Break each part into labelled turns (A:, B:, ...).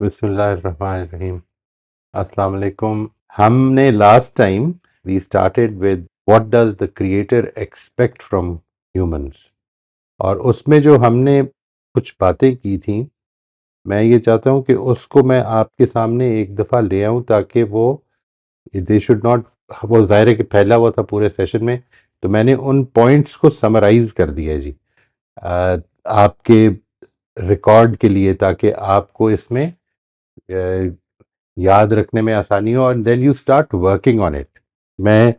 A: بسم اللہ الرحمن الرحیم. السلام علیکم. ہم نے last time we started with what does the creator expect from humans, اور اس میں جو ہم نے کچھ باتیں کی تھیں، میں یہ چاہتا ہوں کہ اس کو میں آپ کے سامنے ایک دفعہ لے آؤں تاکہ وہ دے شوڈ ناٹ، وہ ظاہر ہے کہ پھیلا ہوا تھا پورے سیشن میں، تو میں نے ان پوائنٹس کو سمرائز کر دیا جی آپ کے ریکارڈ کے لیے، تاکہ آپ کو اس میں یاد رکھنے میں آسانی ہو، and then you start working on it. میں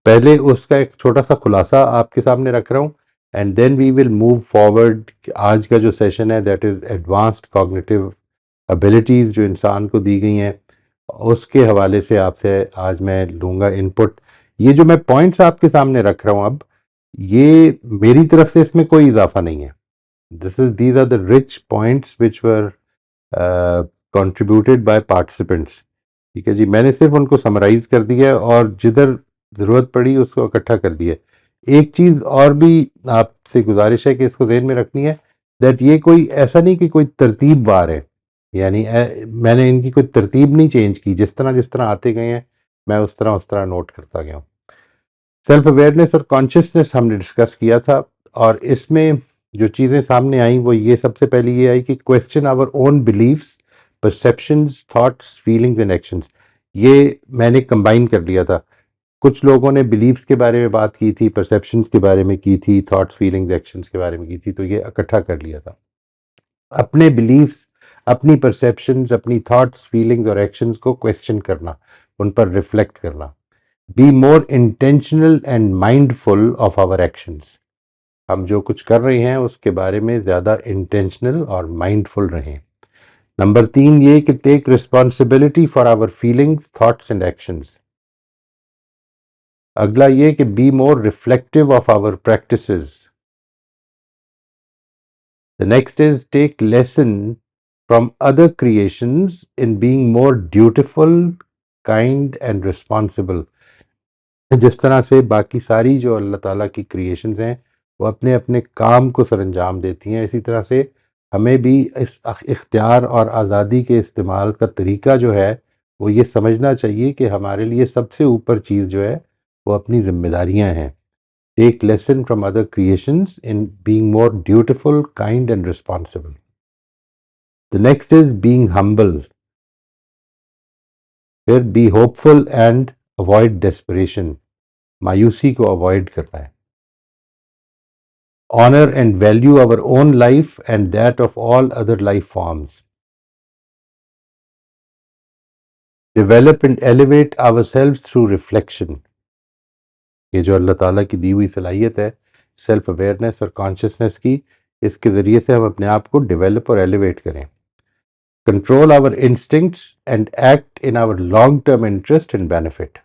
A: پہلے اس کا ایک چھوٹا سا خلاصہ آپ کے سامنے رکھ رہا ہوں، and then we will move forward. آج کا جو سیشن ہے that is advanced cognitive abilities جو انسان کو دی گئی ہیں، اس کے حوالے سے آپ سے آج میں لوں گا ان پٹ. یہ جو میں پوائنٹس آپ کے سامنے رکھ رہا ہوں اب، یہ میری طرف سے اس میں کوئی اضافہ نہیں ہے. These are the rich points which were contributed by participants. ٹھیک ہے جی، میں نے صرف ان کو سمرائز کر دیا ہے اور جدھر ضرورت پڑی اس کو اکٹھا کر دیا. ایک چیز اور بھی آپ سے گزارش ہے کہ اس کو ذہن میں رکھنی ہے، دیٹ یہ کوئی ایسا نہیں کہ کوئی ترتیب وار ہے، یعنی میں نے ان کی کوئی ترتیب نہیں چینج کی، جس طرح آتے گئے ہیں میں اس طرح نوٹ کرتا گیا ہوں. سیلف اویئرنیس اور کانشیسنیس ہم نے ڈسکس کیا تھا، اور اس میں جو چیزیں سامنے آئیں وہ یہ سب سے پہلے یہ آئی کہ question our own beliefs, perceptions, thoughts, feelings and actions. یہ میں نے کمبائن کر لیا تھا. کچھ لوگوں نے بلیفس کے بارے میں بات کی تھی، پرسیپشنز کے بارے میں کی تھی، تھاٹس، فیلنگز، ایکشنز کے بارے میں کی تھی، تو یہ اکٹھا کر لیا تھا. اپنے بلیفس، اپنی پرسیپشنز، اپنی تھاٹس، فیلنگز اور ایکشنز کو کویسچن کرنا، ان پر ریفلیکٹ کرنا. Be more intentional and mindful of our actions. ہم جو کچھ کر رہے ہیں اس کے بارے میں زیادہ انٹینشنل اور مائنڈفل رہیں. نمبر 3 یہ کہ take responsibility for our feelings, thoughts and actions. اگلا یہ کہ be more reflective of our practices. The next is take lesson from other creations in being more dutiful, kind and responsible. جس طرح سے باقی ساری جو اللہ تعالیٰ کی کریشنز ہیں وہ اپنے اپنے کام کو سر انجام دیتی ہیں، اسی طرح سے ہمیں بھی اس اختیار اور آزادی کے استعمال کا طریقہ جو ہے وہ یہ سمجھنا چاہیے کہ ہمارے لیے سب سے اوپر چیز جو ہے وہ اپنی ذمہ داریاں ہیں. Take lesson from other creations in being more dutiful, kind and responsible. The next is being humble. پھر be hopeful and avoid desperation. مایوسی کو اوائڈ کرنا ہے. Honor and value our own life and that of all other life forms. Develop and elevate ourselves through reflection. یہ جو اللہ تعالیٰ کی دی ہوئی صلاحیت ہے سیلف اویئرنیس اور کانشیسنیس کی، اس کے ذریعے سے ہم اپنے آپ کو ڈیولپ اور ایلیویٹ کریں. Control our instincts and act in our long-term interest and benefit.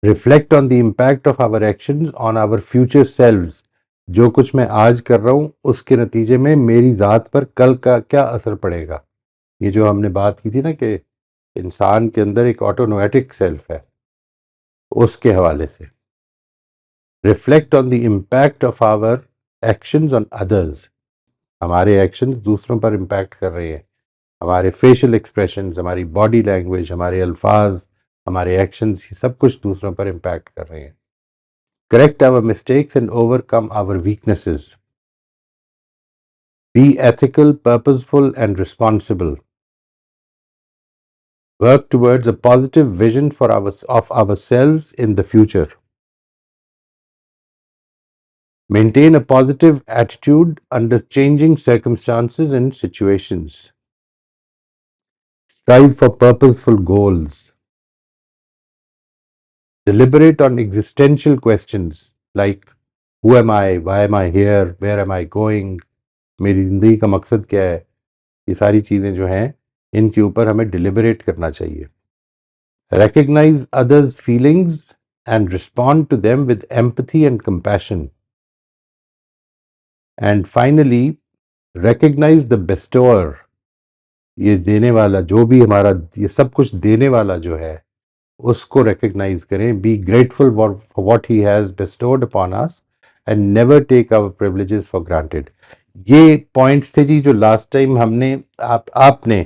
A: Reflect on the impact of our actions on our future selves. جو کچھ میں آج کر رہا ہوں اس کے نتیجے میں میری ذات پر کل کا کیا اثر پڑے گا. یہ جو ہم نے بات کی تھی نا کہ انسان کے اندر ایک آٹونومیٹک سیلف ہے، اس کے حوالے سے. Reflect on the impact of our actions on others. ہمارے ایکشنز دوسروں پر امپیکٹ کر رہے ہیں. ہمارے فیشل ایکسپریشنز، ہماری باڈی لینگویج، ہمارے الفاظ، ہمارے ایکشنز، یہ سب کچھ دوسروں پر امپیکٹ کر رہے ہیں. Correct our mistakes and overcome our weaknesses. Be ethical, purposeful and responsible. Work towards a positive vision of ourselves in the future. Maintain a positive attitude under changing circumstances and situations. Strive for purposeful goals. Deliberate on existential questions like who am I, why am I here, where am I going, میری زندگی کا مقصد کیا ہے. یہ ساری چیزیں جو ہیں ان کے اوپر ہمیں ڈیلیبریٹ کرنا چاہیے. Recognize others' feelings and respond to them with empathy and compassion. And finally, recognize the bestower. یہ دینے والا جو بھی ہمارا یہ سب کچھ دینے والا جو ہے اس کو ریکگنائز کریں. Be grateful for what he has bestowed upon us and never take our privileges for granted. یہ پوائنٹس تھے جی جو لاسٹ ٹائم ہم نے آپ نے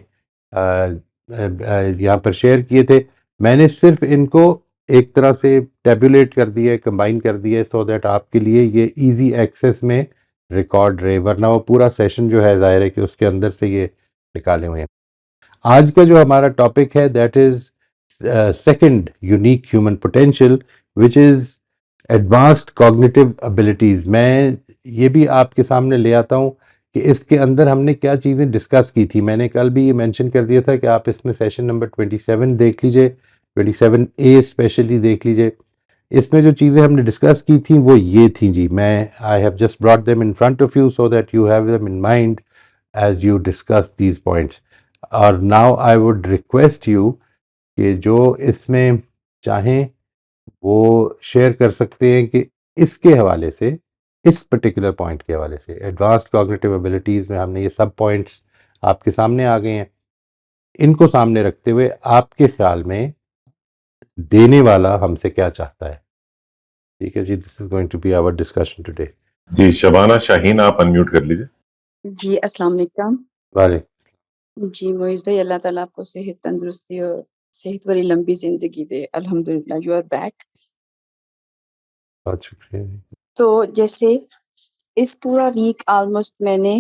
A: یہاں پر شیئر کیے تھے. میں نے صرف ان کو ایک طرح سے ٹیبولیٹ کر دیا ہے، کمبائن کر دیا ہے، سو دیٹ آپ کے لیے یہ ایزی ایکسیس میں ریکارڈ رہے، ورنہ وہ پورا سیشن جو ہے ظاہر ہے کہ اس کے اندر سے یہ نکالے ہوئے ہیں. آج کا جو ہمارا ٹاپک ہے that is second unique human potential which is advanced cognitive abilities. میں یہ بھی آپ کے سامنے لے آتا ہوں کہ اس کے اندر ہم نے کیا چیزیں ڈسکس کی تھی. میں نے کل بھی یہ مینشن کر دیا تھا کہ آپ اس میں سیشن نمبر 27 دیکھ لیجئے، 27A اسپیشلی دیکھ لیجئے. اس میں جو چیزیں ہم نے ڈسکس کی تھیں وہ یہ تھیں جی. میں I have just brought them in front of you so that you have them in mind as you discuss these points. اور now I would request you کہ جو اس میں چاہیں وہ شیئر کر سکتے ہیں کہ اس کے حوالے سے، اس پرٹیکولر پوائنٹ کے حوالے سے ایڈوانسڈ کوگنیٹو ایبلٹیز میں ہم نے یہ سب پوائنٹس آپ کے سامنے آ گئے ہیں. ان کو سامنے رکھتے ہوئے آپ کے خیال میں دینے والا ہم سے کیا چاہتا ہے؟ ٹھیک ہے جی، this is going to be our discussion today.
B: جی شبانہ شاہین آپ انمیوٹ کر لیجیے.
C: جی السلام علیکم.
A: وعلیکم.
C: جی معیز بھائی، اللہ تعالیٰ آپ کو صحت، تندرستی اور صحت والی لمبی زندگی دے. الحمدللہ یو آر بیک.
A: بہت شکریہ.
C: تو جیسے اس پورا ویک آلموسٹ میں نے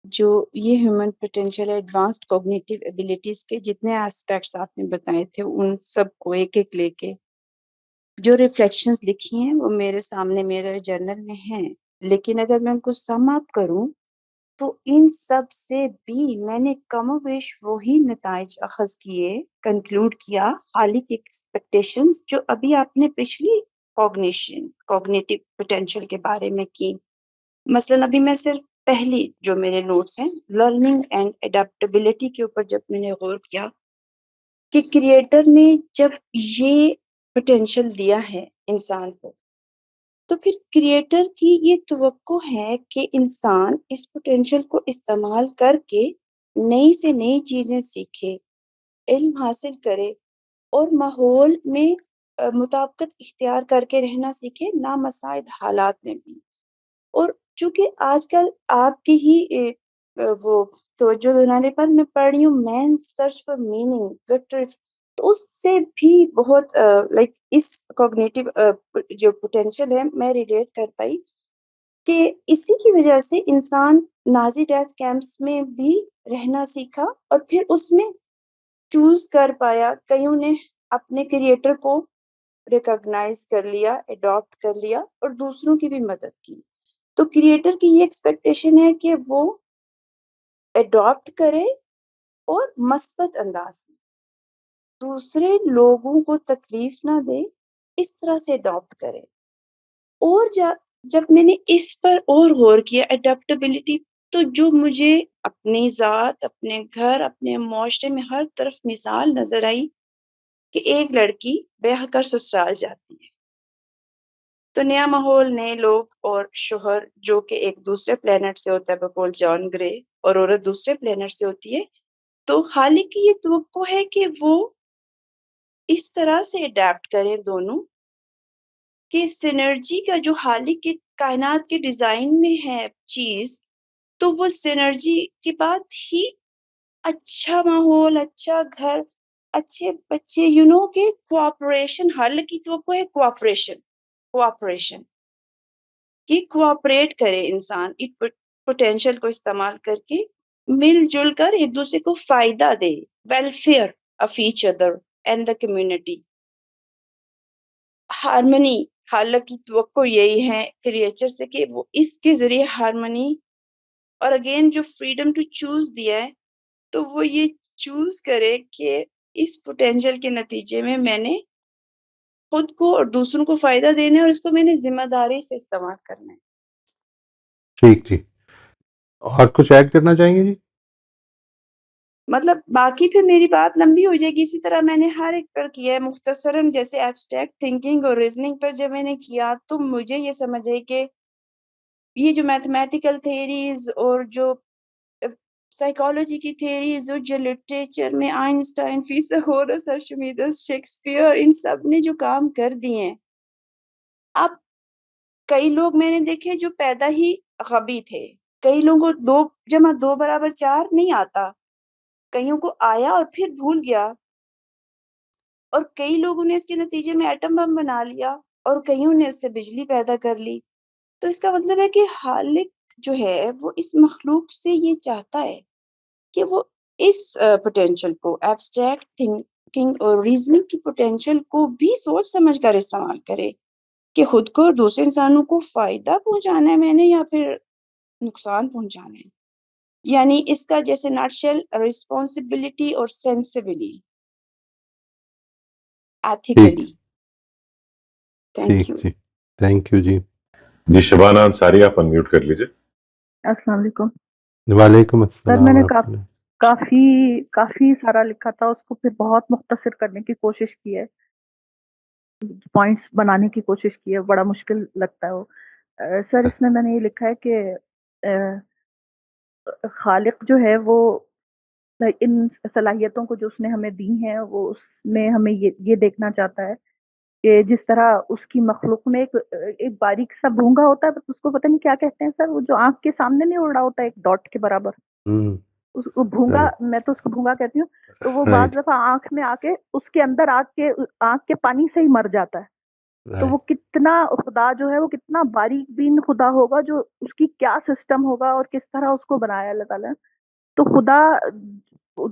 C: جو یہ ہیومن پوٹینشیل ایڈوانسڈ کوگنیٹیو ایبیلٹیز کے جتنے ایسپیکٹس آپ نے بتائے تھے ان سب کو ایک ایک لے کے جو ریفلیکشنز لکھی ہیں وہ میرے سامنے میرے جرنل میں ہیں. لیکن اگر میں ان کو سم اپ کروں تو ان سب سے بھی میں نے کم و بیش وہی نتائج اخذ کیے، کنکلوڈ کیا، خالق ایکسپیکٹیشنز جو ابھی آپ نے پچھلی کوگنیٹیو پوٹینشیل کے بارے میں کی. مثلاً ابھی میں صرف پہلی جو میرے نوٹس ہیں لرننگ اینڈ اڈیپٹیبلٹی کے اوپر جب میں نے غور کیا کہ کریٹر نے جب یہ پوٹینشیل دیا ہے انسان کو تو پھر کریٹر کی یہ توقع ہے کہ انسان اس پوٹینشیل کو استعمال کر کے نئی سے نئی چیزیں سیکھے، علم حاصل کرے اور ماحول میں مطابقت اختیار کر کے رہنا سیکھے، نامساعد حالات میں بھی. اور چونکہ آج کل آپ کی ہی وہ توجہ دلانے پر میں پڑھ رہی ہوں مین سرچ فار میننگ وکٹر، تو اس سے بھی بہت لائک اس کوگنیٹیو جو پوٹینشیل ہے میں ریلیٹ کر پائی کہ اسی کی وجہ سے انسان نازی ڈیتھ کیمپس میں بھی رہنا سیکھا اور پھر اس میں چوز کر پایا. کئیوں نے اپنے کریٹر کو ریکگنائز کر لیا، اڈاپٹ کر لیا اور دوسروں کی بھی مدد کی. تو کریٹر کی یہ ایکسپیکٹیشن ہے کہ وہ اڈاپٹ کرے اور مثبت انداز میں دوسرے لوگوں کو تکلیف نہ دے، اس طرح سے اڈاپٹ کرے. اور جب میں نے اس پر اور غور کیا اڈیپٹیبلٹی، تو جو مجھے اپنی ذات، اپنے گھر، اپنے معاشرے میں ہر طرف مثال نظر آئی کہ ایک لڑکی بیاہ کر سسرال جاتی ہے تو نیا ماحول، نئے لوگ اور شوہر جو کہ ایک دوسرے پلینٹ سے ہوتا ہے بقول جان گرے، اور عورت دوسرے پلینٹ سے ہوتی ہے. تو خالق کی یہ توقع ہے کہ وہ اس طرح سے اڈیپٹ کریں دونوں کہ سینرجی کا جو خالق کی کائنات کے ڈیزائن میں ہے چیز، تو وہ سینرجی کے بعد ہی اچھا ماحول، اچھا گھر، اچھے بچے، کہ کوآپریشن. خالق کی توقع ہے کوآپریشن کہ کوآپریٹ کرے انسان اس پوٹینشیل کو استعمال کر کے مل جل کر ایک دوسرے کو فائدہ دے، welfare of each other and the community. Harmony, خالق کی توقع یہی ہے کریچر سے کہ وہ اس کے ذریعے ہارمنی اور اگین جو فریڈم ٹو چوز دیا ہے تو وہ یہ چوز کرے کہ اس پوٹینشیل کے نتیجے میں میں نے خود کو اور دوسروں کو فائدہ دینا ہے اور اس کو میں نے ذمہ داری سے استعمال کرنا ہے.
A: ٹھیک جی، اور کچھ ایڈ کرنا چاہیں گے جی؟
C: مطلب باقی پھر میری بات لمبی ہو جائے گی. اسی طرح میں نے ہر ایک پر کیا ہے مختصراً، جیسے ایبسٹریکٹ تھنکنگ اور ریزننگ پر جب میں نے کیا تو مجھے یہ سمجھ آئی کہ یہ جو میتھمیٹیکل تھیریز اور جو سائیکالوجی کی تھیریز اور جو لٹریچر میں آئنسٹائن، فیثاغورس، ارشمیدس، شیکسپیئر، ان سب نے جو کام کر دیے ہیں. اب کئی لوگ میں نے دیکھے جو پیدا ہی غبی تھے، کئی لوگوں کو 2 جمع 2 برابر 4 نہیں آتا، کئیوں کو آیا اور پھر بھول گیا، اور کئی لوگوں نے اس کے نتیجے میں ایٹم بم بنا لیا اور کئیوں نے اس سے بجلی پیدا کر لی۔ تو اس کا مطلب ہے کہ خالق جو ہے وہ اس مخلوق سے یہ چاہتا ہے کہ وہ اس پوٹینشل کو، ایبسٹریکٹ تھنکنگ اور ریزننگ کی پوٹینشل کو بھی سوچ سمجھ کر استعمال کرے کہ خود کو اور دوسرے انسانوں کو فائدہ پہنچانا ہے میں نے یا پھر نقصان پہنچانا ہے۔ یعنی اس کا جیسے نٹ شیل ریسپانسبلٹی اور سینسبلی
A: ٹھیک
C: ایتھیکلی۔ تھینک
A: ٹھیک
C: یو۔
A: جی، تھینک یو جی۔
B: جی شبانہ انصاری آپ انمیوٹ کر لیجیے۔
D: السلام علیکم
A: وعلیکم
D: سر،
A: السلام
D: میں نے
A: ورحمۃ اللہ۔
D: کافی سارا لکھا تھا، اس کو پھر بہت مختصر کرنے کی کوشش کی ہے، پوائنٹس بنانے کی کوشش کی ہے، بڑا مشکل لگتا ہے وہ۔ سر اس میں نے یہ لکھا ہے کہ خالق جو ہے وہ ان صلاحیتوں کو جو اس نے ہمیں دی ہیں وہ اس میں ہمیں یہ دیکھنا چاہتا ہے کہ جس طرح اس کی مخلوق میں ایک باریک سا بھونگا ہوتا ہے، اس کو پتہ نہیں کیا کہتے ہیں سر، وہ جو آنکھ کے سامنے نہیں اڑ رہا ہوتا ایک ڈاٹ کے برابر،
A: ہوں،
D: اس کو بھونگا،
A: رائٹ
D: میں تو اس کو بھونگا کہتی ہوں، تو وہ بعض
A: رائٹ
D: دفعہ آنکھ میں آ کے اس کے اندر آنکھ کے پانی سے ہی مر جاتا ہے۔ تو وہ
A: رائٹ
D: کتنا خدا جو ہے وہ کتنا باریک بین خدا ہوگا، جو اس کی کیا سسٹم ہوگا اور کس طرح اس کو بنایا اللہ تعالیٰ نے۔ تو خدا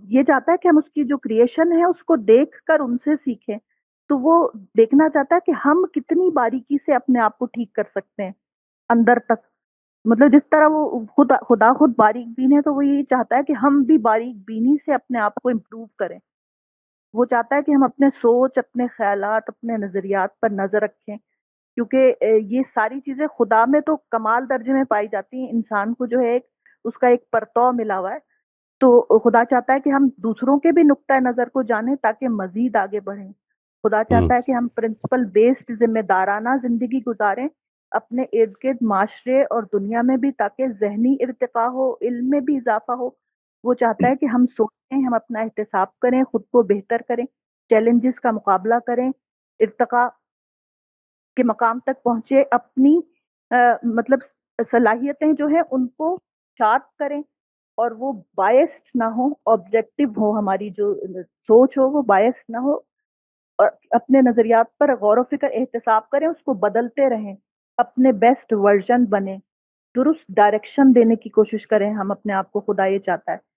D: یہ چاہتا ہے کہ ہم اس کی جو کریشن ہے اس کو دیکھ کر ان سے سیکھیں، تو وہ دیکھنا چاہتا ہے کہ ہم کتنی باریکی سے اپنے آپ کو ٹھیک کر سکتے ہیں اندر تک، مطلب جس طرح وہ خدا خود باریک بین ہے، تو وہ یہ چاہتا ہے کہ ہم بھی باریک بینی سے اپنے آپ کو امپروو کریں۔ وہ چاہتا ہے کہ ہم اپنے سوچ، اپنے خیالات، اپنے نظریات پر نظر رکھیں، کیونکہ یہ ساری چیزیں خدا میں تو کمال درجے میں پائی جاتی ہیں، انسان کو جو ہے اس کا ایک پرتو ملا ہوا ہے۔ تو خدا چاہتا ہے کہ ہم دوسروں کے بھی نقطۂ نظر کو جانیں تاکہ مزید آگے بڑھیں۔ خدا
A: ہوں
D: چاہتا ہے کہ ہم پرنسپل بیسڈ ذمہ دارانہ زندگی گزاریں اپنے ارد گرد معاشرے اور دنیا میں بھی، تاکہ ذہنی ارتقاء ہو، علم میں بھی اضافہ ہو۔ وہ چاہتا ہے کہ ہم سوچیں، ہم اپنا احتساب کریں، خود کو بہتر کریں، چیلنجز کا مقابلہ کریں، ارتقاء کے مقام تک پہنچے، اپنی مطلب صلاحیتیں جو ہیں ان کو شارپ کریں، اور وہ بائسڈ نہ ہو، آبجیکٹو ہو، ہماری جو سوچ ہو وہ بائسڈ نہ ہو، اور اپنے نظریات پر غور و فکر احتساب کریں، اس کو بدلتے رہیں، اپنے بیسٹ ورژن بنیں، درست ڈائریکشن دینے کی کوشش کریں ہم اپنے آپ کو۔ خدا یہ چاہتا ہے،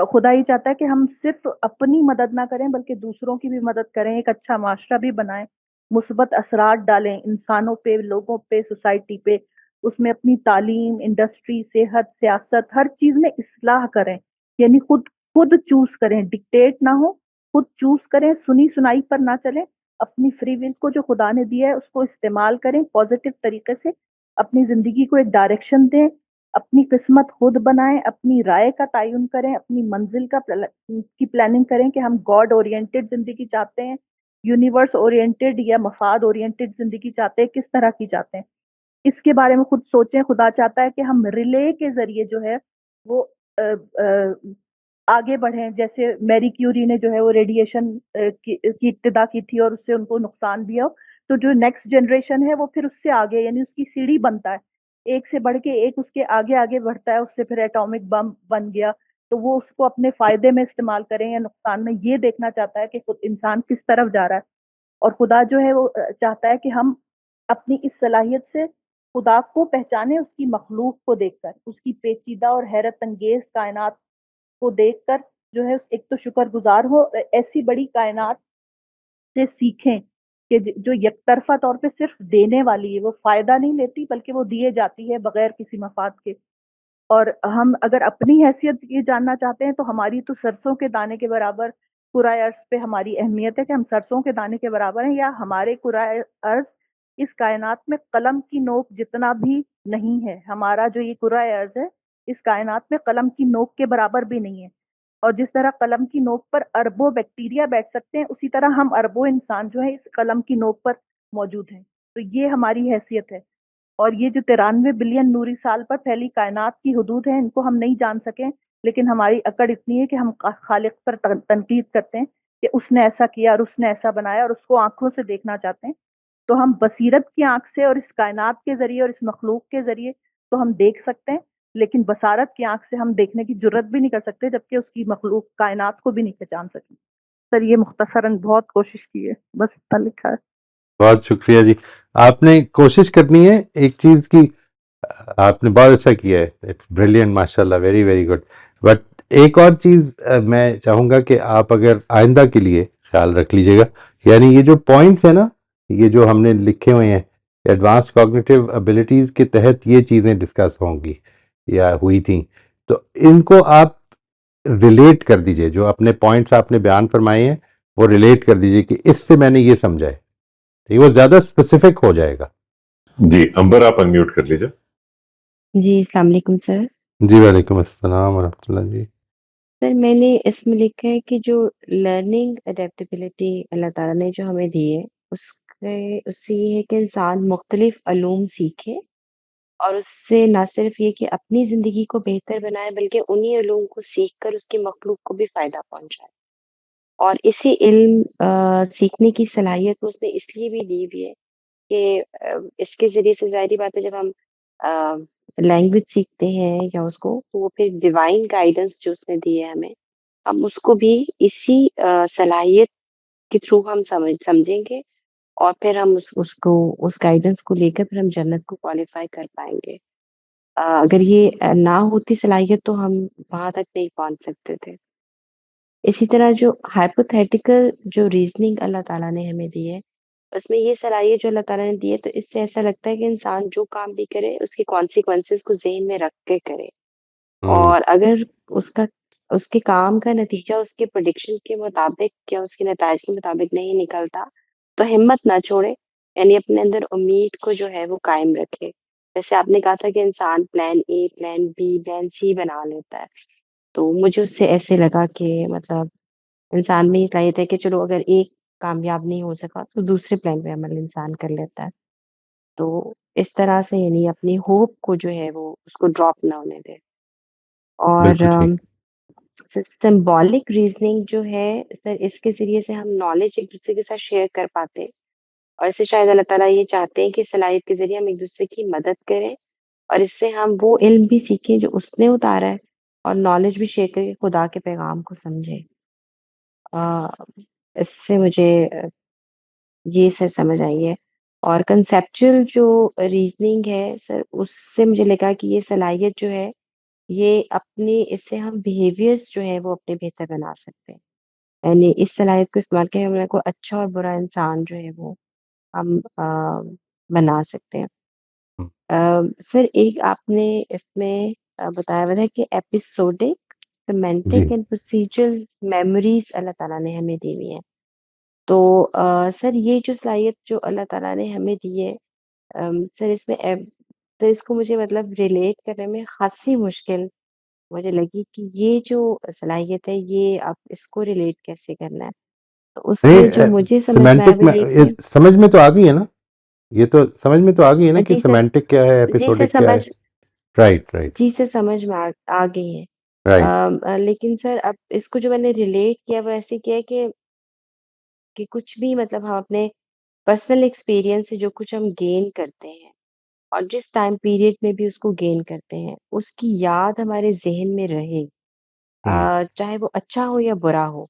D: خدا یہ چاہتا ہے کہ ہم صرف اپنی مدد نہ کریں بلکہ دوسروں کی بھی مدد کریں، ایک اچھا معاشرہ بھی بنائیں، مثبت اثرات ڈالیں انسانوں پہ، لوگوں پہ، سوسائٹی پہ، اس میں اپنی تعلیم، انڈسٹری، صحت، سیاست، ہر چیز میں اصلاح کریں، یعنی خود چوز کریں، ڈکٹیٹ نہ ہو، خود چوز کریں، سنی سنائی پر نہ چلیں، اپنی فری ول کو جو خدا نے دیا ہے اس کو استعمال کریں پازیٹیو طریقے سے، اپنی زندگی کو ایک ڈائریکشن دیں، اپنی قسمت خود بنائیں، اپنی رائے کا تعین کریں، اپنی منزل کی پلاننگ کریں کہ ہم گاڈ اورینٹڈ زندگی چاہتے ہیں، یونیورس اورینٹڈ یا مفاد اورینٹڈ زندگی چاہتے ہیں، کس طرح کی چاہتے ہیں، اس کے بارے میں خود سوچیں۔ خدا چاہتا ہے کہ ہم ریلے کے ذریعے جو ہے وہ آگے بڑھیں، جیسے میری کیوری نے جو ہے وہ ریڈیشن کی ابتدا کی تھی اور اس سے ان کو نقصان بھی ہو، تو جو نیکسٹ جنریشن ہے وہ پھر اس سے آگے، یعنی اس کی سیڑھی بنتا ہے، ایک سے بڑھ کے ایک اس کے آگے آگے بڑھتا ہے، اس سے پھر ایٹامک بم بن گیا، تو وہ اس کو اپنے فائدے میں استعمال کریں یا نقصان میں، یہ دیکھنا چاہتا ہے کہ خود انسان کس طرف جا رہا ہے۔ اور خدا جو ہے وہ چاہتا ہے کہ ہم اپنی اس صلاحیت سے خدا کو پہچانے، اس کی مخلوق کو دیکھ کر، اس کی پیچیدہ اور حیرت انگیز کائنات کو دیکھ کر جو ہے ایک تو شکر گزار ہو، ایسی بڑی کائنات سے سیکھیں کہ جو یک طرفہ طور پہ صرف دینے والی ہے، وہ فائدہ نہیں لیتی بلکہ وہ دیے جاتی ہے بغیر کسی مفاد کے۔ اور ہم اگر اپنی حیثیت یہ جاننا چاہتے ہیں تو ہماری تو سرسوں کے دانے کے برابر کرۂ ارض پہ ہماری اہمیت ہے کہ ہم سرسوں کے دانے کے برابر ہیں، یا ہمارے کرۂ ارض اس کائنات میں قلم کی نوک جتنا بھی نہیں ہے، ہمارا جو یہ کرۂ ارض ہے اس کائنات میں قلم کی نوک کے برابر بھی نہیں ہے۔ اور جس طرح قلم کی نوک پر اربوں بیکٹیریا بیٹھ سکتے ہیں، اسی طرح ہم اربوں انسان جو ہے اس قلم کی نوک پر موجود ہیں، تو یہ ہماری حیثیت ہے۔ اور یہ جو 93 بلین نوری سال پر پھیلی کائنات کی حدود ہیں، ان کو ہم نہیں جان سکیں، لیکن ہماری اکڑ اتنی ہے کہ ہم خالق پر تنقید کرتے ہیں کہ اس نے ایسا کیا اور اس نے ایسا بنایا، اور اس کو آنکھوں سے دیکھنا چاہتے ہیں۔ تو ہم بصیرت کی آنکھ سے اور اس کائنات کے ذریعے اور اس مخلوق کے ذریعے تو ہم دیکھ سکتے ہیں، لیکن بصارت کی آنکھ سے ہم دیکھنے کی جرت بھی نہیں کر سکتے، جبکہ اس کی مخلوق کائنات کو بھی نہیں پہچان سکیں۔ سر یہ مختصراً بہت کوشش کی ہے، بس اتنا لکھا ہے۔
A: بہت شکریہ جی. آپ نے کوشش کرنی ہے ایک چیز کی. آپ نے بہت اچھا کیا ہے، بریلینٹ، ماشاء اللہ، ویری ویری گڈ. بٹ ایک اور چیز میں چاہوں گا کہ آپ اگر آئندہ کے لیے خیال رکھ لیجیے گا، یعنی یہ جو پوائنٹس ہیں نا، یہ جو ہم نے لکھے ہوئے ہیں ایڈوانس کوگنیٹیو ابیلٹیز کے تحت یہ چیزیں ڈسکس ہوں گی یا ہوئی تھیں، تو ان کو آپ ریلیٹ کر دیجئے. جو اپنے پوائنٹس آپ نے بیان فرمائے ہیں وہ ریلیٹ کر دیجئے کہ اس سے میں نے یہ سمجھا ہے. وہ زیادہ اسپیسیفک ہو جائے گا.
B: جی امبر آپ انمیوٹ کر لیجیے.
E: جی السلام علیکم سر.
A: جی وعلیکم السلام ورحمۃ اللہ. جی
E: سر میں نے اس میں لکھا ہے کہ جو لرننگ اڈیپٹیبلٹی اللہ تعالیٰ نے جو ہمیں دی ہے اس سے یہ ہے کہ انسان مختلف علوم سیکھے اور اس سے نہ صرف یہ کہ اپنی زندگی کو بہتر بنائے بلکہ انہی علوم کو سیکھ کر اس کی مخلوق کو بھی فائدہ پہنچائے. اور اسی علم سیکھنے کی صلاحیت اس نے اس لیے بھی دی ہوئی ہے کہ اس کے ذریعے سے ظاہری بات ہے جب ہم لینگویج سیکھتے ہیں یا اس کو تو وہ پھر ڈیوائن گائیڈنس جو اس نے دی ہے ہمیں، ہم اس کو بھی اسی صلاحیت کے تھرو ہم سمجھیں گے اور پھر ہم اس گائیڈنس کو لے کر پھر ہم جنت کو کوالیفائی کر پائیں گے. اگر یہ نہ ہوتی صلاحیت تو ہم وہاں تک نہیں پہنچ سکتے تھے. اسی طرح جو ہائپوتھیٹیکل جو ریزننگ اللہ تعالیٰ نے ہمیں دی ہے اس میں یہ صلاحیت جو اللہ تعالیٰ نے دی ہے تو اس سے ایسا لگتا ہے کہ انسان جو کام بھی کرے اس کے کانسیکوینسز کو ذہن میں رکھ کے کرے، اور اگر اس کے کام کا نتیجہ اس کے پریڈکشن کے مطابق یا اس کے نتائج کے مطابق نہیں نکلتا تو ہمت نہ چھوڑے، یعنی اپنے اندر امید کو جو ہے وہ قائم رکھے. جیسے آپ نے کہا تھا کہ انسان plan a, plan be, plan سی بنا لیتا ہے، تو مجھے اس سے ایسے لگا کہ مطلب انسان میں یہ صلاحیت ہے کہ چلو اگر ایک کامیاب نہیں ہو سکا تو دوسرے پلان پہ عمل انسان کر لیتا ہے. تو اس طرح سے یعنی اپنی ہوپ کو جو ہے وہ اس کو ڈراپ نہ ہونے دے. اور
A: بالکل ٹھیک.
E: سمبولک ریزننگ جو ہے سر اس کے ذریعے سے ہم نالج ایک دوسرے کے ساتھ شیئر کر پاتے ہیں، اور اس سے شاید اللہ تعالیٰ یہ چاہتے ہیں کہ صلاحیت کے ذریعے ہم ایک دوسرے کی مدد کریں اور اس سے ہم وہ علم بھی سیکھیں جو اس نے اتارا ہے اور نالج بھی شیئر کر کے خدا کے پیغام کو سمجھیں. اس سے مجھے یہ سر سمجھ آئی ہے. اور کنسیپچل جو ریزننگ ہے سر اس سے مجھے لگا کہ یہ صلاحیت جو ہے یہ اپنے اس سے ہم بیہیویئرس جو ہے وہ اپنے بہتر بنا سکتے ہیں، یعنی اس صلاحیت کو استعمال کر ہم کو اچھا اور برا انسان جو ہے وہ ہم بنا سکتے ہیں. سر ایک آپ نے اس میں بتایا ہوا تھا کہ ایپیسوڈک
A: جی
E: سیمینٹک اینڈ پروسیجرل میموریز اللہ تعالیٰ نے ہمیں دی ہوئی ہیں. تو سر یہ جو صلاحیت جو اللہ تعالیٰ نے ہمیں دی ہے سر اس میں سر اس کو مجھے مطلب ریلیٹ کرنے میں خاصی مشکل مجھے لگی کہ یہ جو صلاحیت ہے یہ آپ اس کو ریلیٹ کیسے کرنا ہے. تو اس میں جو مجھے سمجھ میں آیا
A: سیمانٹک
E: وہ
A: میں
E: یہ کہ
A: سمجھ میں تو آ گئی ہے نا، یہ تو سمجھ میں تو آ گئی ہے نا کہ
E: جی سر
A: سیمانٹک کیا ہے،
E: جی سر
A: ایپیسوڈک کیا ہے.
E: سمجھ
A: رائٹ رائٹ
E: جی سر سمجھ میں آ گئی ہیں.
A: رائٹ.
E: لیکن سر اب اس کو جو میں نے ریلیٹ کیا وہ ایسے کیا کہ کچھ بھی مطلب ہم اپنے پرسنل ایکسپیرینس سے جو کچھ ہم گین کرتے ہیں اور جس ٹائم پیریڈ میں بھی اس کو گین کرتے ہیں اس کی یاد ہمارے ذہن میں رہے، چاہے وہ اچھا ہو یا برا ہو.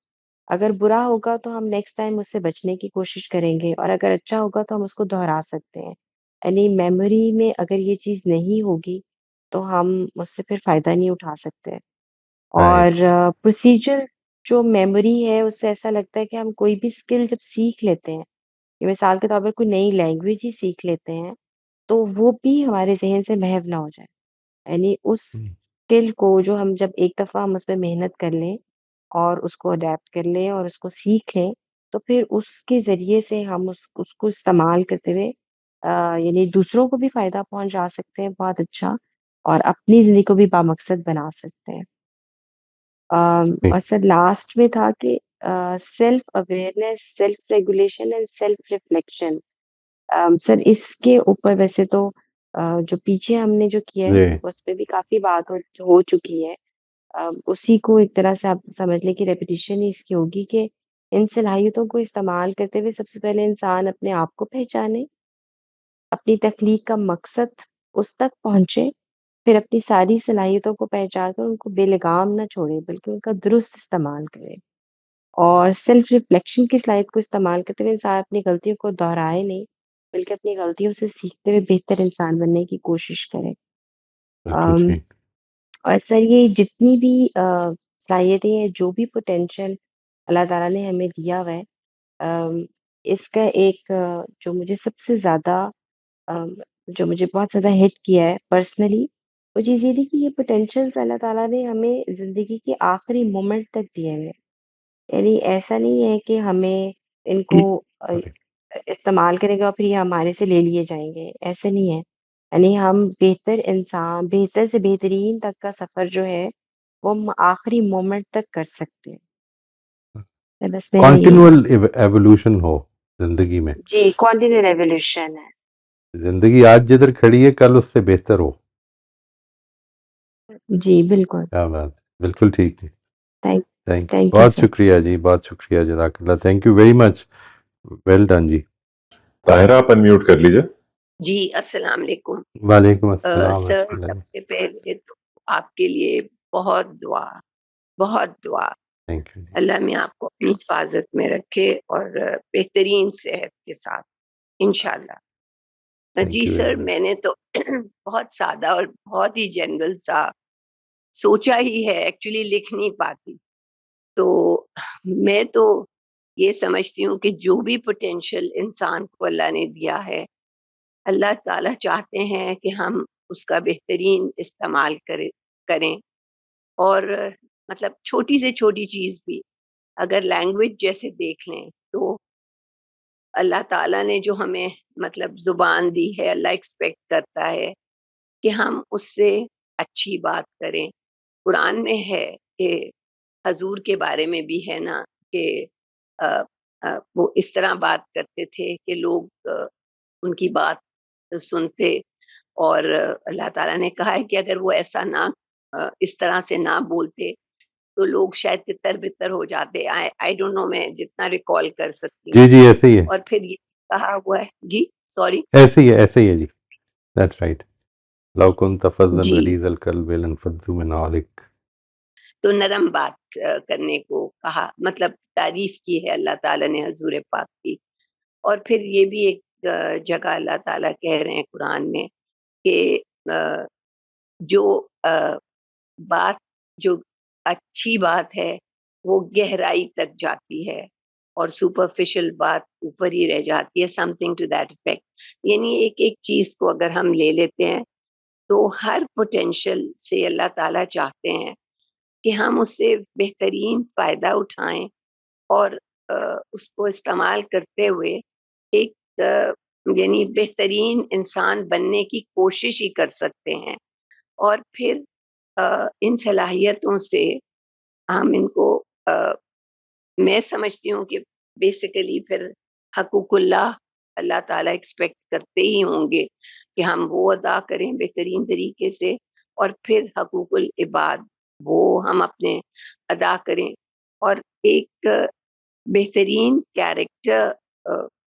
E: اگر برا ہوگا تو ہم نیکسٹ ٹائم اس سے بچنے کی کوشش کریں گے اور اگر اچھا ہوگا تو ہم اس کو دہرا سکتے ہیں. یعنی میموری میں اگر یہ چیز نہیں ہوگی تو ہم اس سے پھر فائدہ نہیں اٹھا سکتے. اور
A: رائٹ.
E: پروسیجر جو میموری ہے اس سے ایسا لگتا ہے کہ ہم کوئی بھی اسکل جب سیکھ لیتے ہیں، کہ مثال کے طور پر کوئی نئی لینگویج ہی سیکھ لیتے ہیں تو وہ بھی ہمارے ذہن سے محو نہ ہو جائے. یعنی اس اسکل کو جو ہم جب ایک دفعہ ہم اس پہ محنت کر لیں اور اس کو اڈیپٹ کر لیں اور اس کو سیکھ لیں تو پھر اس کے ذریعے سے ہم اس کو استعمال کرتے ہوئے یعنی دوسروں کو بھی فائدہ پہنچا سکتے ہیں بہت اچھا، اور اپنی زندگی کو بھی بامقصد بنا سکتے ہیں. اور سر لاسٹ میں تھا کہ self awareness, self regulation and self reflection. Sir اس کے اوپر ویسے تو جو پیچھے ہم نے جو کیا ہے
A: جی
E: اس پہ بھی کافی بات ہو چکی ہے. اسی کو ایک طرح سے آپ سمجھ لیں کہ ریپیٹیشن ہی اس کی ہوگی کہ ان صلاحیتوں کو استعمال کرتے ہوئے سب سے پہلے انسان اپنے آپ کو پہچانے، اپنی تخلیق کا مقصد اس تک پہنچے، پھر اپنی ساری صلاحیتوں کو پہچان کر ان کو بے لگام نہ چھوڑیں بلکہ ان کا درست استعمال کریں، اور سیلف ریفلیکشن کی صلاحیت کو استعمال کرتے ہوئے انسان اپنی غلطیوں کو دہرائے نہیں بلکہ اپنی غلطیوں سے سیکھتے ہوئے بہتر انسان بننے کی کوشش کرے۔
A: بالکل ٹھیک۔
E: اور سر یہ جتنی بھی صلاحیتیں ہیں، جو بھی پوٹینشیل اللہ تعالیٰ نے ہمیں دیا ہوا ہے، اس کا ایک جو مجھے سب سے زیادہ جو مجھے بہت زیادہ ہٹ کیا ہے پرسنلی، وہ چیز یہ تھی کہ یہ پوٹینشیلس اللہ تعالیٰ نے ہمیں زندگی کے آخری مومنٹ تک دیے ہوئے ہیں۔ یعنی ایسا نہیں ہے کہ ہمیں ان کو استعمال کرے گا اور پھر یہ ہمارے سے لے لیے جائیں گے، ایسے نہیں ہے۔ یعنی ہم بہتر انسان، بہتر سے بہترین تک کا سفر جو ہے وہ ہم آخری مومنٹ تک کر سکتے ہیں۔ بس میرا یہ
A: کنٹینیول ایوولوشن ہو زندگی میں،
E: جی کنٹینیو ریولیوشن ہے۔
A: زندگی آج جدھر کھڑی ہے کل اس سے بہتر ہو۔
E: جی بالکل،
A: کیا بات ہے، بالکل ٹھیک جی،
E: تھینک
A: تھینک
E: تھینک یو
A: بہت
E: سر۔
A: شکریہ جی، بہت شکریہ، جزاک اللہ، thank you very much, well done جی۔
B: طاہرہ آپ انمیوٹ کر لیجئے۔
F: جی السلام علیکم۔
A: وعلیکم السلام
F: سر
A: ورحمۃ اللہ۔
F: سب سے پہلے تو آپ کے لیے بہت دعا،
A: تھینک یو جی،
F: اللہ میں آپ کو اپنی حفاظت میں رکھے اور بہترین صحت کے ساتھ انشاءاللہ۔
A: تھینک
F: جی
A: یو
F: سر،
A: ویری مچ۔
F: میں نے تو بہت سادہ اور بہت ہی جنرل سا سوچا ہی ہے، ایکچولی لکھ نہیں پاتی۔ تو میں تو یہ سمجھتی ہوں کہ جو بھی پوٹینشیل انسان کو اللہ نے دیا ہے، اللہ تعالیٰ چاہتے ہیں کہ ہم اس کا بہترین استعمال کریں، اور مطلب چھوٹی سے چھوٹی چیز بھی اگر لینگویج جیسے دیکھ لیں تو اللہ تعالیٰ نے جو ہمیں مطلب زبان دی ہے، اللہ ایکسپیکٹ کرتا ہے کہ ہم اس سے اچھی بات کریں۔ قرآن میں ہے کہ حضور کے بارے میں بھی ہے نا کہ وہ اس طرح بات کرتے تھے کہ لوگ ان کی بات سنتے، اور اللہ تعالیٰ نے کہا ہے کہ اگر وہ ایسا نہ اس طرح سے نہ بولتے تو لوگ شاید تتر بتر ہو جاتے۔ آئی ڈونٹ نو، میں جتنا ریکال کر سکتی ہوں۔
A: جی جی ایسے ہی ہے،
F: اور پھر یہ کہا ہوا ہے، جی سوری،
A: ایسے ہی ہے، ایسے ہی ہے جی، دیٹس رائٹ، لو کنت فظا
F: جی
A: غلیظ القلب لانفضوا من حولک۔
F: تو نرم بات کرنے کو کہا، مطلب تعریف کی ہے اللہ تعالیٰ نے حضور پاک کی۔ اور پھر یہ بھی ایک جگہ اللہ تعالیٰ کہہ رہے ہیں قرآن میں کہ جو بات جو اچھی بات ہے وہ گہرائی تک جاتی ہے اور سپرفیشل بات اوپر ہی رہ جاتی ہے، something to that effect. یعنی ایک ایک چیز کو اگر ہم لے لیتے ہیں تو ہر پوٹینشیل سے اللہ تعالیٰ چاہتے ہیں کہ ہم اس سے بہترین فائدہ اٹھائیں اور اس کو استعمال کرتے ہوئے ایک یعنی بہترین انسان بننے کی کوشش ہی کر سکتے ہیں۔ اور پھر ان صلاحیتوں سے ہم ان کو میں سمجھتی ہوں کہ بیسیکلی پھر حقوق اللہ تعالیٰ ایکسپیکٹ کرتے ہی ہوں گے کہ ہم وہ ادا کریں بہترین طریقے سے، اور پھر حقوق العباد وہ ہم اپنے ادا کریں، اور ایک بہترین کیریکٹر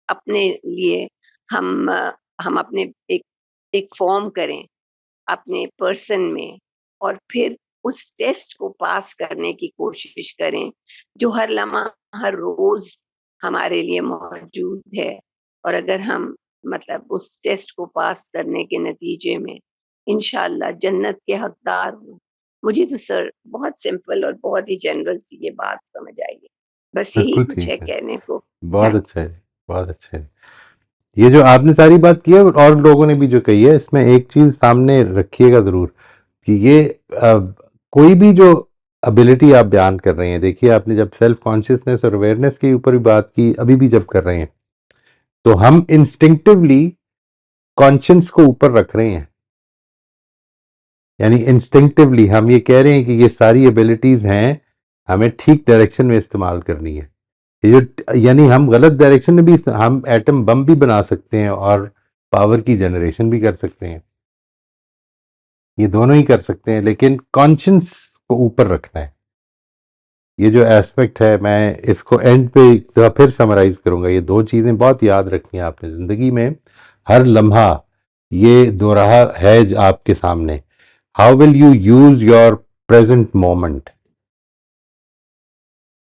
F: اپنے لیے ہم اپنے ایک فارم کریں اپنے پرسن میں، اور پھر اس ٹیسٹ کو پاس کرنے کی کوشش کریں جو ہر لمحہ ہر روز ہمارے لیے موجود ہے۔ اور اگر ہم مطلب اس ٹیسٹ کو پاس کرنے کے نتیجے میں انشاءاللہ جنت کے حقدار ہوں۔ مجھے تو سر بہت سمپل اور بہت ہی جنرل سی یہ بات سمجھ آئی ہے، بس یہی
A: بالکل
F: کچھ ہے
A: ٹھیک ہے،
F: کہنے کو۔
A: بہت اچھا ہے، بہت اچھا ہے۔ یہ جو آپ نے ساری بات کی ہے اور لوگوں نے بھی جو کہی ہے، اس میں ایک چیز سامنے رکھیے گا ضرور کہ یہ کوئی بھی جو ابیلٹی آپ بیان کر رہے ہیں، دیکھیے آپ نے جب سیلف کانشیسنس اور اویئرنیس کے اوپر بھی بات کی، ابھی بھی جب کر رہے ہیں، تو ہم انسٹنکٹیولی کانشنس کو اوپر رکھ رہے ہیں، یعنی انسٹنکٹیولی ہم یہ کہہ رہے ہیں کہ یہ ساری ابیلٹیز ہیں، ہمیں ٹھیک ڈائریکشن میں استعمال کرنی ہے۔ یہ جو یعنی ہم غلط ڈائریکشن میں بھی ہم ایٹم بم بھی بنا سکتے ہیں اور پاور کی جنریشن بھی کر سکتے ہیں، یہ دونوں ہی کر سکتے ہیں، لیکن کانشنس کو اوپر رکھنا ہے۔ یہ جو ایسپیکٹ ہے، میں اس کو اینڈ پہ ایک دفعہ پھر سمرائز کروں گا، یہ دو چیزیں بہت یاد رکھنی ہیں آپ نے زندگی میں، ہر لمحہ یہ دو راہ ہے آپ کے سامنے۔ How will you use your present moment?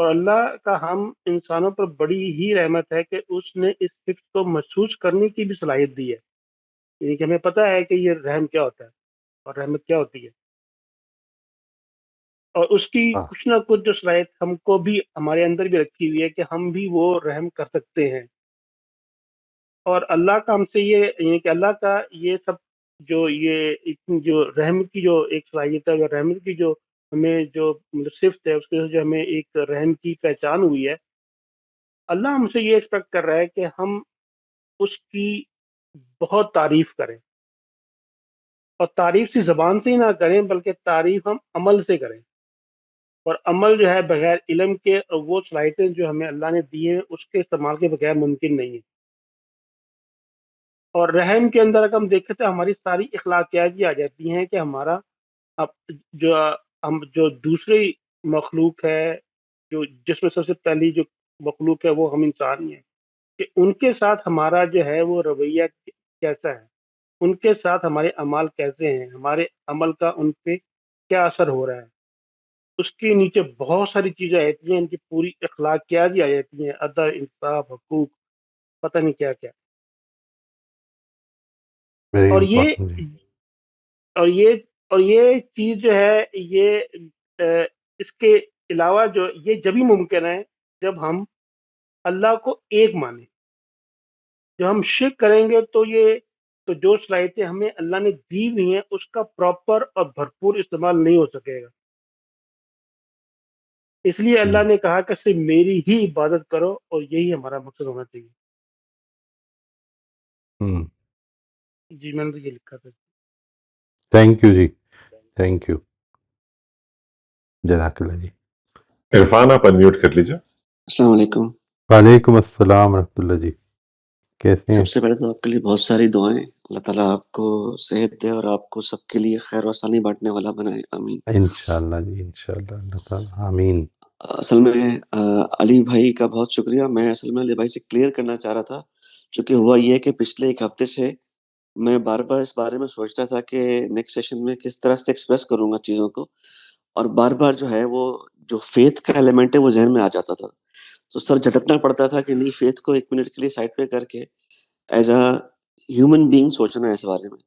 G: اور اللہ کا ہم انسانوں پر بڑی ہی رحمت ہے کہ اس نے اس فکر کو محسوس کرنے کی بھی صلاحیت دی ہے، یعنی کہ ہمیں پتہ ہے کہ یہ رحم کیا ہوتا ہے اور رحمت کیا ہوتی ہے، اور اس کی
A: ہاں
G: کچھ نہ کچھ جو صلاحیت ہم کو بھی ہمارے اندر بھی رکھی ہوئی ہے کہ ہم بھی وہ رحم کر سکتے ہیں، اور اللہ کا ہم سے یہ یعنی کہ اللہ کا یہ سب جو یہ اتنی جو رحم کی جو ایک صلاحیت ہے، اور رحمت کی جو ہمیں جو مطلب صفت ہے، اس کے جو ہمیں ایک رحم کی پہچان ہوئی ہے، اللہ ہم سے یہ ایکسپیکٹ کر رہا ہے کہ ہم اس کی بہت تعریف کریں، اور تعریف صرف زبان سے ہی نہ کریں بلکہ تعریف ہم عمل سے کریں، اور عمل جو ہے بغیر علم کے وہ صلاحیتیں جو ہمیں اللہ نے دی ہیں اس کے استعمال کے بغیر ممکن نہیں ہے۔ اور رحم کے اندر اگر ہم دیکھیں تو ہماری ساری اخلاقیات یہ آ جاتی ہیں کہ ہمارا جو ہم جو دوسری مخلوق ہے، جو جس میں سب سے پہلی جو مخلوق ہے وہ ہم انسان ہی ہیں، کہ ان کے ساتھ ہمارا جو ہے وہ رویہ کیسا ہے، ان کے ساتھ ہمارے اعمال کیسے ہیں، ہمارے عمل کا ان پہ کیا اثر ہو رہا ہے، اس کے نیچے بہت ساری چیزیں آتی ہیں، ان کی پوری اخلاقیات ہی آ جاتی ہیں، عدل، انصاف، حقوق، پتہ نہیں کیا کیا،
A: ویری
G: اور یہ
A: امپورٹنٹ جی.
G: اور یہ اور یہ چیز جو ہے یہ اس کے علاوہ جو یہ جبھی ممکن ہے جب ہم اللہ کو ایک مانیں، جب ہم شرک کریں گے تو جو صلاحیتیں ہمیں اللہ نے دی ہوئی ہیں اس کا پراپر اور بھرپور استعمال نہیں ہو سکے گا، اس لیے اللہ نے کہا کہ صرف میری ہی عبادت کرو، اور یہی ہمارا مقصد ہونا چاہیے۔ جی میں نے تو یہ لکھا تھا۔
A: تھینک یو جی، تھینک یو، جزاک اللہ جی.
B: عرفان آپ انمیوٹ کر لیجیے۔
H: السلام علیکم۔
A: وعلیکم السلام ورحمۃ اللہ جی، کیسے ہیں؟
H: سب سے پہلے تو آپ کے لیے بہت ساری دعائیں، اللہ تعالیٰ آپ کو صحت دے اور آپ کو سب کے لیے خیر و آسانی بانٹنے والا بنائے، آمین۔
A: انشاءاللہ جی، انشاءاللہ، اللہ تعالیٰ آمین۔
H: اصل میں علی بھائی کا بہت شکریہ، میں اصل میں علی بھائی سے کلیئر کرنا چاہ رہا تھا، چونکہ ہوا یہ کہ پچھلے ایک ہفتے سے میں بار بار اس بارے میں سوچتا تھا کہ نیکسٹ سیشن میں کس طرح سے ایکسپریس کروں گا چیزوں کو، اور بار بار جو ہے وہ جو فیتھ کا ایلیمنٹ ہے وہ ذہن میں آ جاتا تھا، تو سر جھٹکنا پڑتا تھا کہ نہیں، فیتھ کو ایک منٹ کے لیے سائڈ پہ کر کے ایز اے ہیومن بینگ سوچنا ہے اس بارے میں،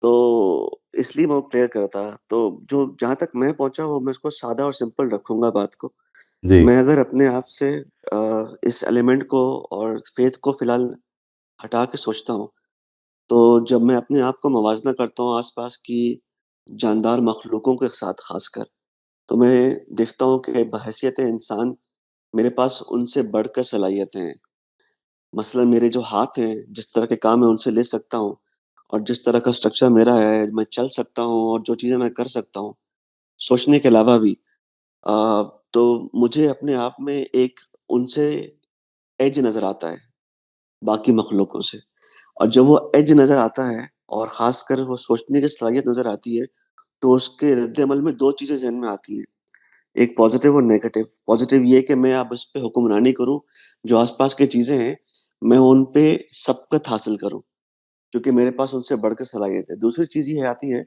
H: تو اس لیے میں وہ کلیئر کرتا۔ تو جو جہاں تک میں پہنچا ہوں میں اس کو سادہ اور سمپل رکھوں گا بات کو۔
A: جی
H: میں اگر اپنے آپ سے اس ایلیمنٹ کو اور فیتھ کو فی الحال ہٹا کے سوچتا ہوں، تو جب میں اپنے آپ کو موازنہ کرتا ہوں آس پاس کی جاندار مخلوقوں کے ساتھ خاص کر، تو میں دیکھتا ہوں کہ بحیثیت انسان میرے پاس ان سے بڑھ کر صلاحیتیں ہیں۔ مثلا میرے جو ہاتھ ہیں، جس طرح کے کام میں ان سے لے سکتا ہوں، اور جس طرح کا سٹرکچر میرا ہے، میں چل سکتا ہوں اور جو چیزیں میں کر سکتا ہوں سوچنے کے علاوہ بھی، تو مجھے اپنے آپ میں ایک ان سے ایج نظر آتا ہے باقی مخلوقوں سے، اور جب وہ ایج نظر آتا ہے اور خاص کر وہ سوچنے کی صلاحیت نظر آتی ہے، تو اس کے رد عمل میں دو چیزیں ذہن میں آتی ہیں، ایک پازیٹیو اور نیگیٹو۔ پازیٹیو یہ کہ میں اب اس پہ حکمرانی کروں، جو آس پاس کی چیزیں ہیں میں ان پہ سبقت حاصل کروں، کیونکہ میرے پاس ان سے بڑھ کر صلاحیت ہے۔ دوسری چیز یہ آتی ہے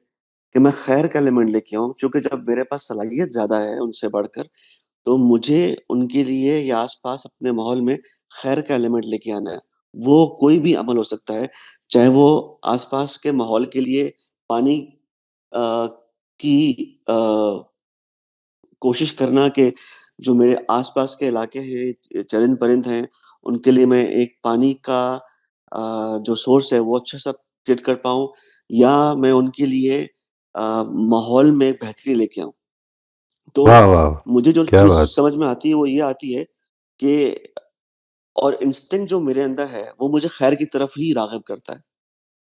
H: کہ میں خیر کا ایلیمنٹ لے کے آؤں، چونکہ جب میرے پاس صلاحیت زیادہ ہے ان سے بڑھ کر، تو مجھے ان کے لیے یا آس پاس اپنے ماحول میں خیر کا ایلیمنٹ لے کے آنا ہے۔ وہ کوئی بھی عمل ہو سکتا ہے، چاہے وہ آس پاس کے ماحول کے لیے پانی کی کوشش کرنا کہ جو میرے آس پاس کے علاقے ہیں، چرند پرند ہیں، ان کے لیے میں ایک پانی کا جو سورس ہے وہ اچھا سا کریٹ کر پاؤں، یا میں ان کے لیے ماحول میں بہتری لے کے آؤں۔ تو
A: واہ واہ،
H: مجھے جو
A: کیا
H: چیز
A: بات.
H: سمجھ میں آتی ہے وہ یہ آتی ہے کہ اور انسٹنکٹ جو میرے اندر ہے وہ مجھے خیر کی طرف ہی راغب کرتا ہے،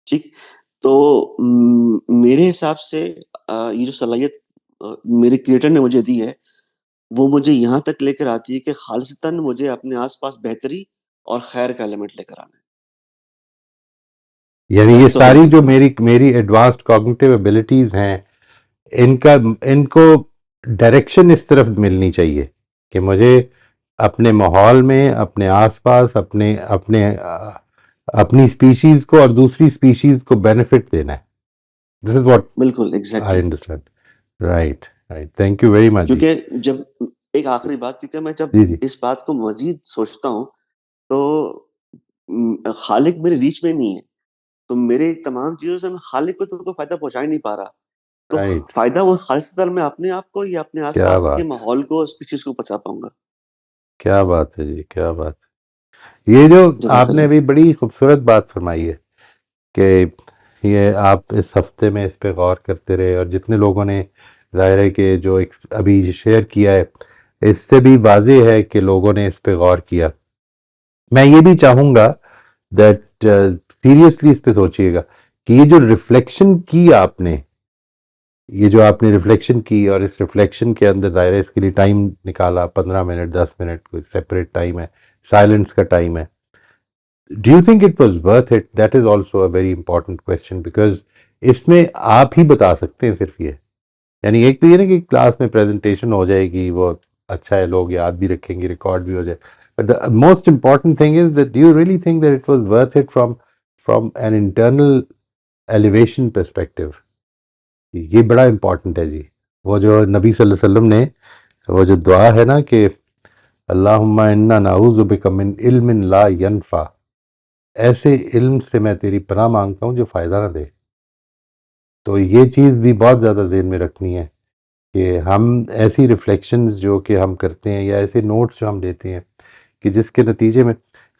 H: ٹھیک۔ تو میرے حساب سے یہ جو صلاحیت میرے کریٹر نے مجھے دی ہے، وہ مجھے یہاں تک لے کر آتی ہے کہ خالصتاً مجھے اپنے آس پاس بہتری اور خیر کا ایلیمنٹ لے کر آنا ہے۔
A: یعنی یہ
H: That's the whole
A: ساری
H: thing.
A: جو میری ایڈوانسڈ کوگنیٹیو ایبلٹیز ہیں، ان کو ڈائریکشن اس طرف ملنی چاہیے کہ مجھے اپنے ماحول میں، اپنے آس پاس، اپنی اسپیشیز کو اور دوسری اسپیشیز کو بینیفٹ دینا ہے۔ دس از واٹ
H: بالکل
A: I
H: exactly,
A: understand. Right, thank you very much جی.
H: کیونکہ جب ایک آخری بات، کیونکہ میں جب
A: جی جی
H: اس بات کو مزید سوچتا ہوں تو خالق میرے ریچ میں نہیں ہے، تو میرے تمام چیزوں سے میں خالق کو تو کوئی فائدہ پہنچا ہی نہیں پا رہا، تو
A: رائٹ.
H: فائدہ وہ خالص طور میں اپنے آپ کو یا اپنے آس
A: کیا
H: پاس کے
A: بات ہے،
H: ماحول کو، اسپیشیز کو پہنچا پاؤں گا.
A: کیا بات ہے جی، کیا بات ہے. یہ جو
H: جزاک
A: آپ نے
H: اللہ.
A: ابھی بڑی خوبصورت بات فرمائی ہے کہ یہ آپ اس ہفتے میں اس پہ غور کرتے رہے، اور جتنے لوگوں نے ظاہر ہے کہ جو ابھی شیئر کیا ہے اس سے بھی واضح ہے کہ لوگوں نے اس پہ غور کیا. میں یہ بھی چاہوں گا دیٹ سیریسلی اس پہ سوچئے گا کہ یہ جو ریفلیکشن کی آپ نے، یہ جو آپ نے ریفلیکشن کی، اور اس ریفلیکشن کے اندر ظاہر ہے اس کے لیے ٹائم نکالا، 15 منٹ 10 منٹ کوئی سیپریٹ ٹائم ہے، سائلنس کا ٹائم ہے. Do you think it was worth it? That is also a very important question, because اس میں آپ ہی بتا سکتے ہیں صرف یہ، یعنی ایک تو یہ نا کہ کلاس میں پریزنٹیشن ہو جائے گی، وہ اچھا ہے، لوگ یاد بھی رکھیں گے، ریکارڈ بھی ہو جائے، but the most important thing is that do you really think that it was worth it from an internal elevation perspective. یہ بڑا امپورٹنٹ ہے جی. وہ جو نبی صلی اللہ علیہ وسلم نے وہ جو دعا ہے نا کہ اللہم انا نعوذ بک من علم لا ینفع، ایسے علم سے میں تیری پناہ مانگتا ہوں جو فائدہ نہ دے. تو یہ چیز بھی بہت زیادہ ذہن میں رکھنی ہے کہ ہم ایسی ریفلیکشنز جو کہ ہم کرتے ہیں یا ایسے نوٹس جو ہم لیتے ہیں کہ جس کے نتیجے میں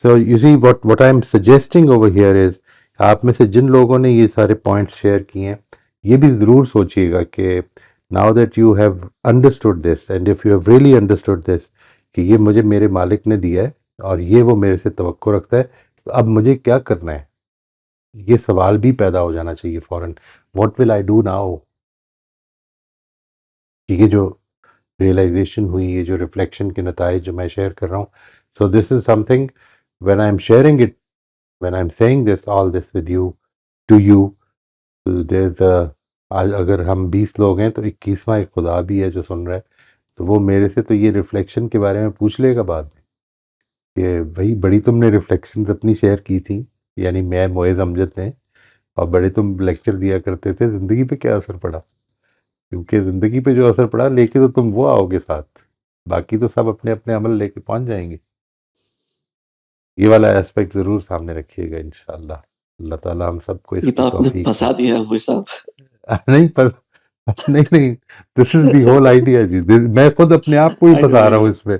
A: so you see what I am suggesting over here is, آپ میں سے جن لوگوں نے یہ سارے پوائنٹس شیئر کیے ہیں یہ بھی ضرور سوچیے گا کہ now that you have understood this and if you have really understood this کہ یہ مجھے میرے مالک نے دیا ہے اور یہ وہ میرے سے توقع رکھتا ہے، تو اب مجھے کیا کرنا ہے. یہ سوال بھی پیدا ہو جانا چاہیے فوراً، what will I do now. یہ جو ریئلائزیشن ہوئی، یہ جو ریفلیکشن کے نتائج جو میں شیئر کر رہا ہوں، so this is something when I am sharing it, when I am seeing this all this with you to you, there is آج اگر ہم 20 لوگ ہیں تو 21واں ایک خدا بھی ہے جو سن رہا ہے، تو وہ میرے سے تو یہ ریفلیکشن کے بارے میں پوچھ لے گا بعد میں کہ بھائی بڑی تم نے ریفلیکشنز اپنی شیئر کی تھیں، یعنی میں معز امجد نے، اور بڑے تم لیکچر دیا کرتے تھے، زندگی پہ کیا اثر پڑا؟ کیونکہ زندگی پہ جو اثر پڑا لے کے تو تم وہ آؤ گے ساتھ، باقی تو سب اپنے اپنے عمل لے کے پہنچ جائیں گے. یہ والا ایسپیکٹ ضرور سامنے رکھیے گا انشاءاللہ. اللہ تعالیٰ ہم سب کو اس
H: یہ
A: کی
H: تو آپ نے
A: توفیق
H: پھنسا
A: دے.
H: دیا مجھے صاحب.
A: نہیں پر نہیں دس از دی ہول آئیڈیا جی. میں خود اپنے آپ کو ہی
H: I know,
A: پھنسا
H: I
A: رہا ہوں
H: know.
A: اس میں،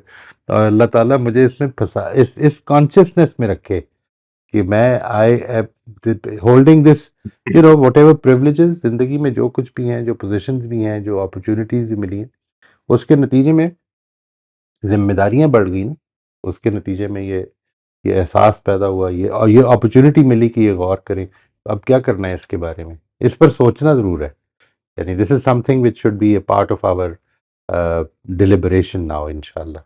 A: اور اللہ تعالیٰ مجھے اس میں پھنسا، اس کانشیسنس میں رکھے کہ میں I holding this you know whatever privileges زندگی میں جو کچھ بھی ہیں، جو پوزیشنز بھی ہیں، جو اپرچونیٹیز بھی ملی ہیں، اس کے نتیجے میں ذمہ داریاں بڑھ گئی نا، اس کے نتیجے میں یہ احساس پیدا ہوا، اور یہ اپرچونیٹی ملی کہ یہ غور کریں اب کیا کرنا ہے اس کے بارے میں. اس پر سوچنا ضرور ہے، یعنی this is something which should be a part of our deliberation now انشاءاللہ.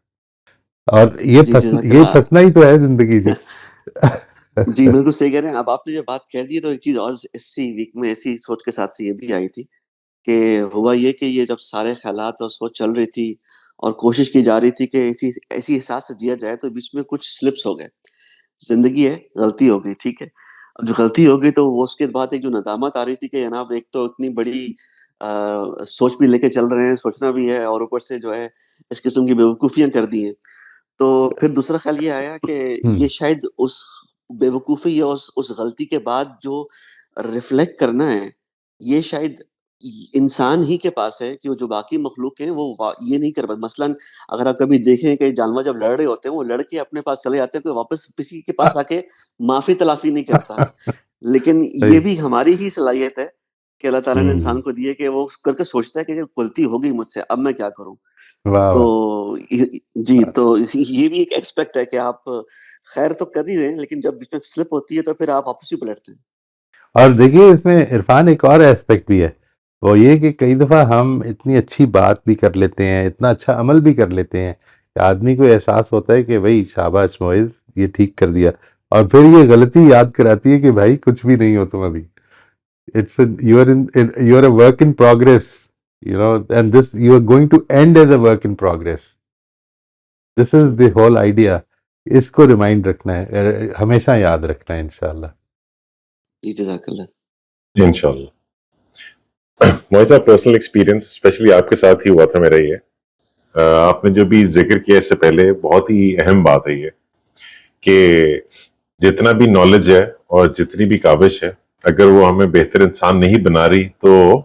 A: اور
H: جی جزاک
A: یہ
H: اللہ.
A: پھنسنا ہی تو ہے زندگی جی.
H: جی بالکل صحیح کہہ رہے ہیں. اب آپ نے جو بات کہہ دی تو ایک چیز اور اسی ویک میں ایسی سوچ کے ساتھ سے یہ بھی آئی تھی کہ ہوا یہ کہ یہ جب سارے خیالات اور سوچ چل رہی تھی اور کوشش کی جا رہی تھی کہ ایسی احساس سے جیا جائے، تو بیچ میں کچھ سلپس ہو گئے. زندگی ہے، غلطی ہو گئی، ٹھیک ہے. اب جو غلطی ہو گئی تو وہ اس کے بعد ایک جو ندامت آ رہی تھی کہ جناب ایک تو اتنی بڑی سوچ بھی لے کے چل رہے ہیں، سوچنا بھی ہے، اور اوپر سے جو ہے اس قسم کی بیوقوفیاں کر دی ہیں. تو پھر دوسرا خیال یہ آیا کہ یہ شاید اس بے وقوفی یا اس غلطی کے بعد جو ریفلیکٹ کرنا ہے، یہ شاید انسان ہی کے پاس ہے، کہ جو باقی مخلوق ہیں وہ یہ نہیں کر پاتے. مثلاً اگر آپ کبھی دیکھیں کہ جانور جب لڑ رہے ہوتے ہیں وہ لڑ کے اپنے پاس چلے جاتے ہیں، کوئی واپس کسی کے پاس آ کے معافی تلافی نہیں کرتا. لیکن یہ بھی ہماری ہی صلاحیت ہے کہ اللہ تعالیٰ نے انسان کو دی ہے کہ وہ کر کے سوچتا ہے کہ غلطی ہو گئی مجھ سے، اب میں کیا کروں. تو جی، تو یہ بھی ایک ایکسپیکٹ ہے کہ آپ خیر تو کر ہی رہے ہیں، لیکن جب بیچ میں سلپ ہوتی ہے تو پھر آپ واپس ہی پلٹتے ہیں.
A: اور دیکھیے اس میں عرفان ایک اور ایسپیکٹ بھی ہے، وہ یہ کہ کئی دفعہ ہم اتنی اچھی بات بھی کر لیتے ہیں، اتنا اچھا عمل بھی کر لیتے ہیں کہ آدمی کو احساس ہوتا ہے کہ بھائی شاباش معز یہ ٹھیک کر دیا، اور پھر یہ غلطی یاد کراتی ہے کہ بھائی کچھ بھی نہیں ہو تم ابھی، you are a work in progress, you know, and this you are going to end as a work in progress. This is the whole idea. اس کو ریمائنڈ رکھنا ہے، ہمیشہ یاد رکھنا ہے انشاءاللہ.
H: جی جزاک اللہ.
B: انشاءاللہ. معاذ صاحب، پرسنل ایکسپیرینس اسپیشلی آپ کے ساتھ ہی ہوا تھا میرا یہ آپ نے جو بھی ذکر کیا اس سے پہلے بہت ہی اہم بات ہے یہ کہ جتنا بھی نالج ہے اور جتنی بھی کاوش ہے اگر وہ ہمیں بہتر انسان نہیں بنا رہی تو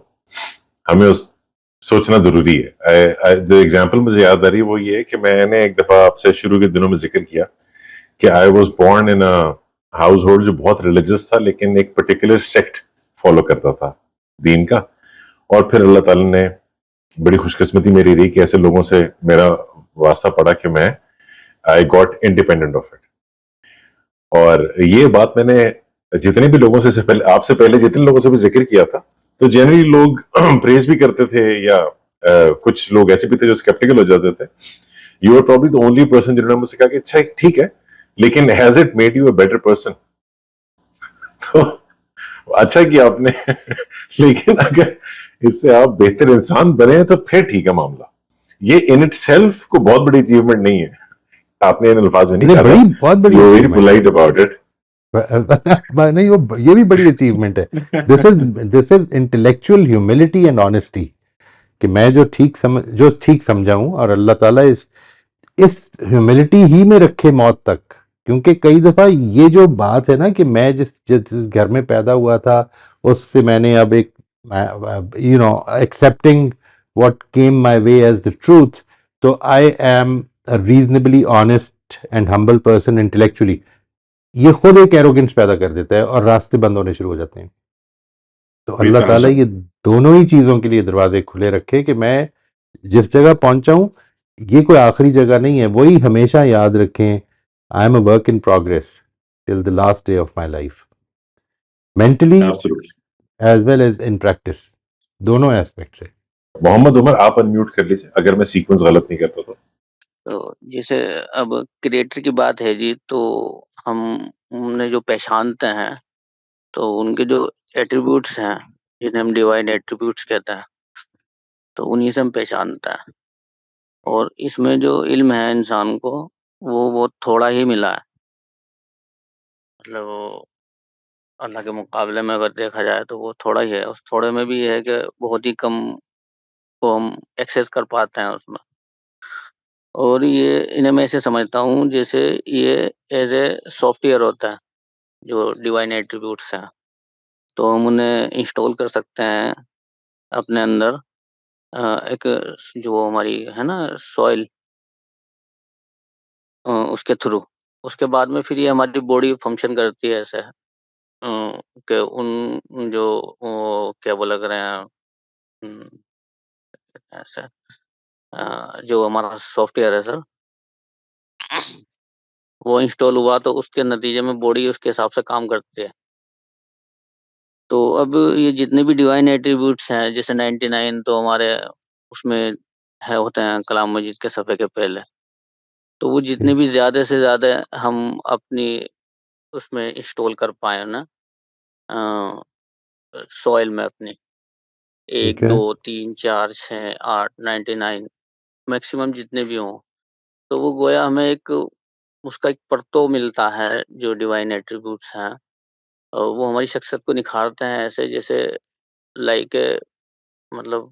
B: ہمیں اس سوچنا ضروری ہے. جو ایگزامپل مجھے یاد آ رہی ہے وہ یہ ہے کہ میں نے ایک دفعہ آپ سے شروع کے دنوں میں ذکر کیا کہ I was born in house hold جو بہت ریلیجس تھا لیکن ایک پرٹیکولر سیکٹ فالو کرتا تھا دین کا, اور پھر اللہ تعالیٰ نے بڑی خوش قسمتی میری رہی کہ ایسے لوگوں سے میرا واسطہ پڑا کہ میں I got independent of it. اور یہ بات میں نے جتنے بھی لوگوں سے پہلے آپ سے پہلے جتنے لوگوں سے بھی ذکر کیا تھا تو جنرلی لوگ پریز بھی کرتے تھے یا کچھ لوگ ایسے بھی تھے جو اسکیپٹیکل ہو جاتے تھے. You are probably the only person جنہوں نے مجھ سے کہا کہ اچھا ٹھیک ہے لیکن has it made you a better person. تو اچھا کیا آپ نے لیکن اگر اس سے آپ بہتر انسان بنے تو پھر ٹھیک ہے معاملہ. یہ ان اٹ سیلف کو بہت بڑی اچیومنٹ نہیں ہے, آپ نے ان الفاظ میں نہیں کہا,
A: بہت بڑی
B: ویری پولائٹ اباؤٹ اٹ.
A: نہیں یہ بھی بڑی اچیومنٹ ہے. دس از انٹلیکچوئل ہیوملٹی اینڈ آنیسٹی کہ میں جو ٹھیک سمجھا ہوں اور اللہ تعالیٰ اس ہیوملٹی ہی میں رکھے موت تک. کیونکہ کئی دفعہ یہ جو بات ہے نا کہ میں جس گھر میں پیدا ہوا تھا اس سے میں نے اب ایک accepting what came my way as the truth, تو I am reasonably honest and humble person intellectually, یہ خود ایک ایروگنس پیدا کر دیتا ہے اور راستے بند ہونے شروع ہو جاتے ہیں. تو اللہ تعالیٰ یہ دونوں ہی چیزوں کے لیے دروازے کھلے رکھے کہ میں جس جگہ پہنچا ہوں یہ کوئی آخری جگہ نہیں ہے. وہی ہمیشہ یاد رکھیں, I am a work in progress till the last day of my life, mentally as well as in practice, دونوں ایسپیکٹ سے.
B: محمد عمر آپ انمیوٹ کر لیجیے اگر میں سیکوینس غلط نہیں کرتا
I: تو جیسے اب کریٹر کی بات ہے جی, تو ہم نے جو پہچانتے ہیں تو ان کے جو ایٹریبیوٹس ہیں جنہیں ہم ڈیوائن ایٹریبیوٹس کہتے ہیں تو انہی سے ہم پہچانتے ہیں. اور اس میں جو علم ہے انسان کو وہ بہت تھوڑا ہی ملا ہے, مطلب اللہ کے مقابلے میں اگر دیکھا جائے تو وہ تھوڑا ہی ہے. اس تھوڑے میں بھی یہ ہے کہ بہت ہی کم کو ہم ایکسیس کر پاتے ہیں اس میں. اور یہ انہیں میں ایسے سمجھتا ہوں جیسے یہ ایز اے سافٹ ویئر ہوتا ہے جو ڈیوائن ایٹریبیوٹس ہیں, تو ہم انہیں انسٹال کر سکتے ہیں اپنے اندر. ایک جو ہماری ہے نا سوئل, اس کے تھرو, اس کے بعد میں پھر یہ ہماری باڈی فنکشن کرتی ہے ایسے کہ ان جو کیا بولا کریں ایسے جو ہمارا سافٹ ویئر ہے سر وہ انسٹال ہوا تو اس کے نتیجے میں باڈی اس کے حساب سے کام کرتی ہے. تو اب یہ جتنے بھی ڈیوائن ایٹریبیوٹس ہیں جیسے 99 تو ہمارے اس میں ہوتے ہیں کلام مجید کے صفحے کے پہلے, تو وہ جتنے بھی زیادہ سے زیادہ ہم اپنی اس میں انسٹال کر پائیں نا سوئل میں اپنی 1 2 3 4 6 8 99 میکسیمم جتنے بھی ہوں, تو وہ گویا ہمیں ایک اس کا ایک پرتو ملتا ہے جو ڈیوائن ایٹریبیوٹس ہیں. وہ ہماری شخصیت کو نکھارتے ہیں ایسے جیسے لائک مطلب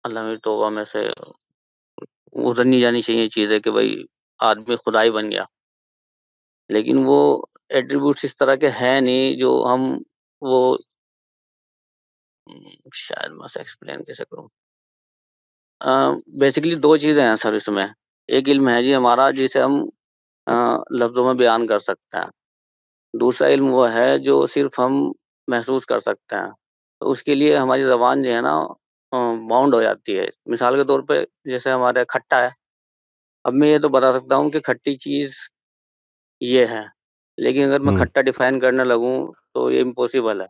I: اللہ میری توبہ میں سے ادھر نہیں جانی چاہیے چیزیں کہ بھائی آدمی خدائی بن گیا, لیکن وہ ایٹریبیوٹس اس طرح کے ہیں نہیں جو ہم وہ شاید میں سے ایکسپلین کیسے کروں. بیسیکلی 2 چیزیں ہیں سر اس میں. ایک علم ہے جی ہمارا جسے ہم لفظوں میں بیان کر سکتے ہیں, دوسرا علم وہ ہے جو صرف ہم محسوس کر سکتے ہیں. تو اس کے لیے ہماری زبان جو ہے نا باؤنڈ ہو جاتی ہے. مثال کے طور پہ جیسے ہمارے کھٹا ہے, اب میں یہ تو بتا سکتا ہوں کہ کھٹی چیز یہ ہے, لیکن اگر میں کھٹا ڈیفائن کرنے لگوں تو یہ امپوسیبل ہے.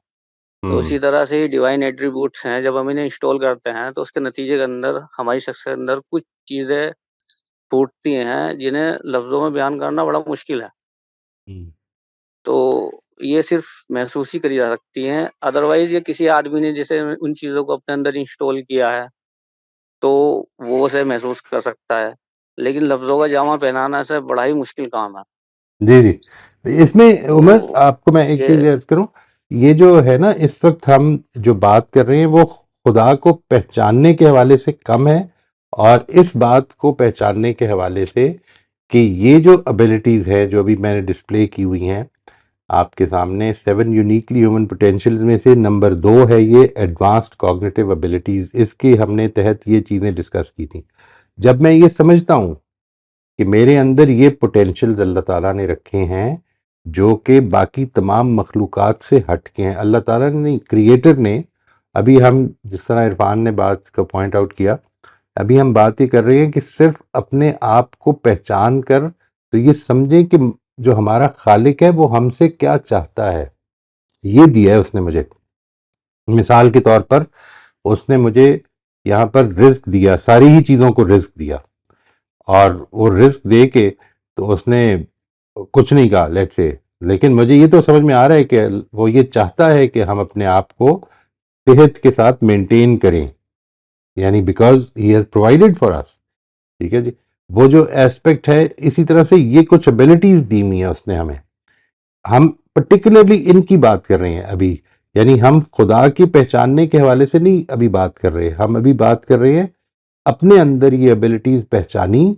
I: تو اسی طرح سے ہی ڈیوائن ایٹریبیوٹس ہیں, جب ہم انہیں انسٹال کرتے ہیں تو اس کے نتیجے کے اندر ہماری شخص کے اندر کچھ چیزیں پھوٹتی ہیں جنہیں لفظوں میں بیان کرنا بڑا مشکل ہے. تو یہ صرف محسوس ہی کری جا سکتی ہیں, ادروائز یہ کسی آدمی نے جیسے ان چیزوں کو اپنے اندر انسٹال کیا ہے تو وہ اسے محسوس کر سکتا ہے, لیکن لفظوں کا جامع پہنانا اسے بڑا ہی مشکل کام ہے.
A: جی اس میں عمر آپ کو میں ایک چیز عرض کروں, یہ جو ہے نا اس وقت ہم جو بات کر رہے ہیں وہ خدا کو پہچاننے کے حوالے سے کم ہے اور اس بات کو پہچاننے کے حوالے سے کہ یہ جو ابیلٹیز ہیں جو ابھی میں نے ڈسپلے کی ہوئی ہیں آپ کے سامنے 7 یونیکلی ہیومن پوٹینشیلز میں سے نمبر 2 ہے یہ ایڈوانسڈ کوگنیٹو ابیلٹیز. اس کے ہم نے تحت یہ چیزیں ڈسکس کی تھیں. جب میں یہ سمجھتا ہوں کہ میرے اندر یہ پوٹینشیلز اللہ تعالیٰ نے رکھے ہیں جو کہ باقی تمام مخلوقات سے ہٹ کے ہیں, اللہ تعالیٰ نے نہیں, کریٹر نے. ابھی ہم جس طرح عرفان نے بات کا پوائنٹ آؤٹ کیا, ابھی ہم بات یہ کر رہے ہیں کہ صرف اپنے آپ کو پہچان کر تو یہ سمجھیں کہ جو ہمارا خالق ہے وہ ہم سے کیا چاہتا ہے. یہ دیا ہے اس نے مجھے. مثال کے طور پر اس نے مجھے یہاں پر رزق دیا, ساری ہی چیزوں کو رزق دیا, اور وہ رزق دے کے تو اس نے کچھ نہیں کہا لیٹ سے, لیکن مجھے یہ تو سمجھ میں آ رہا ہے کہ وہ یہ چاہتا ہے کہ ہم اپنے آپ کو صحت کے ساتھ مینٹین کریں, یعنی because he has provided for us. ٹھیک ہے جی, وہ جو ایسپیکٹ ہے. اسی طرح سے یہ کچھ ابیلٹیز دی ہوئی ہیں اس نے ہمیں. ہم پرٹیکولرلی ان کی بات کر رہے ہیں ابھی, یعنی ہم خدا کی پہچاننے کے حوالے سے نہیں ابھی بات کر رہے, ہم ابھی بات کر رہے ہیں اپنے اندر یہ ابیلٹیز پہچانی.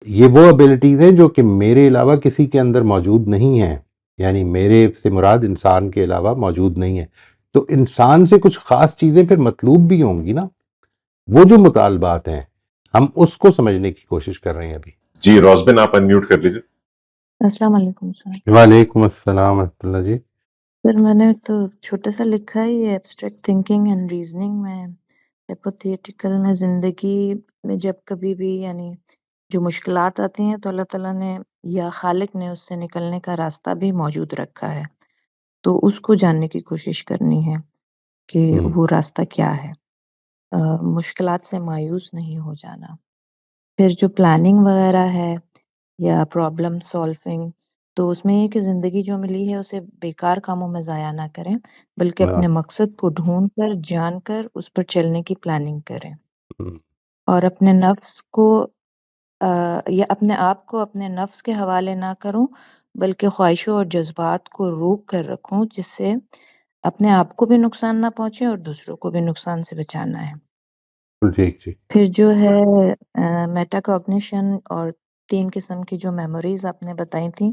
A: یہ وہ ابیلٹیز ہیں جو کہ میرے علاوہ کسی کے اندر موجود نہیں ہیں, یعنی میرے سے مراد انسان کے علاوہ موجود نہیں ہے. تو انسان سے کچھ خاص چیزیں پھر مطلوب بھی ہوں گی نا, وہ جو مطالبات ہیں ہم اس کو سمجھنے کی کوشش کر رہے ہیں ابھی.
B: جی روزبن آپ انمیوٹ کر لیجیے.
J: السلام علیکم سر.
A: وعلیکم السلام ورحمۃ اللہ. جی
J: سر میں نے تو چھوٹا سا لکھا ہے یہ ایبسٹریکٹ تھنکنگ اینڈ ریزننگ میں ہیپوتھیٹیکل میں زندگی میں جب کبھی بھی یعنی جو مشکلات آتی ہیں تو اللہ تعالیٰ نے یا خالق نے اس سے نکلنے کا راستہ بھی موجود رکھا ہے, تو اس کو جاننے کی کوشش کرنی ہے کہ وہ راستہ کیا ہے. مشکلات سے مایوس نہیں ہو جانا. پھر جو پلاننگ وغیرہ ہے یا پرابلم سالونگ, تو اس میں یہ کہ زندگی جو ملی ہے اسے بیکار کاموں میں ضائع نہ کریں, بلکہ اپنے مقصد کو ڈھونڈ کر جان کر اس پر چلنے کی پلاننگ کریں, اور اپنے نفس کو یا اپنے آپ کو اپنے نفس کے حوالے نہ کروں بلکہ خواہشوں اور جذبات کو روک کر رکھوں, جس سے اپنے آپ کو بھی نقصان نہ پہنچے اور دوسروں کو بھی نقصان سے بچانا ہے.
A: جی.
J: پھر جو ہے میٹا کوگنیشن اور 3 قسم کی جو میموریز آپ نے بتائی تھیں,